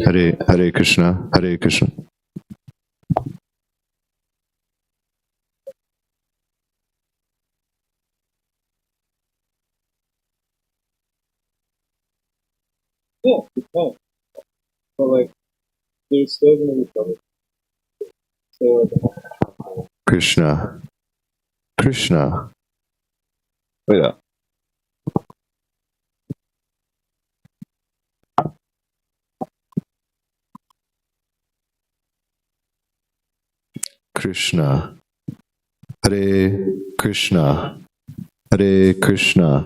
Hare Krishna, Hare Krishna. Yeah, you can. But like, there's still gonna be trouble. So Krishna, Krishna. Wait up. Krishna, Hare Krishna, Hare Krishna.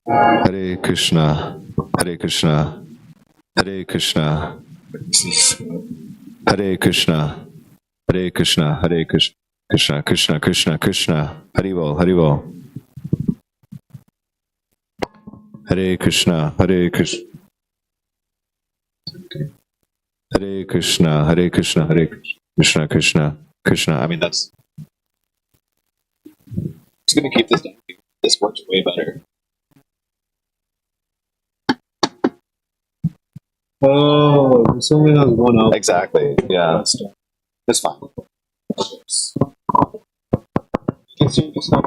Hare Krishna, Hare Krishna, Hare Krishna, Hare Krishna, Hare Krishna, Hare Krishna, Krishna Krishna Krishna Krishna, Haribo, Haribo. Hare Krishna, Hare Krishna. Hare Krishna, Hare Krishna, Hare Krishna, Krishna, Krishna. I mean, that's. I'm just gonna keep this down. This works way better. oh, this only has one out. Exactly. Yeah. It's fine. You can see yourself.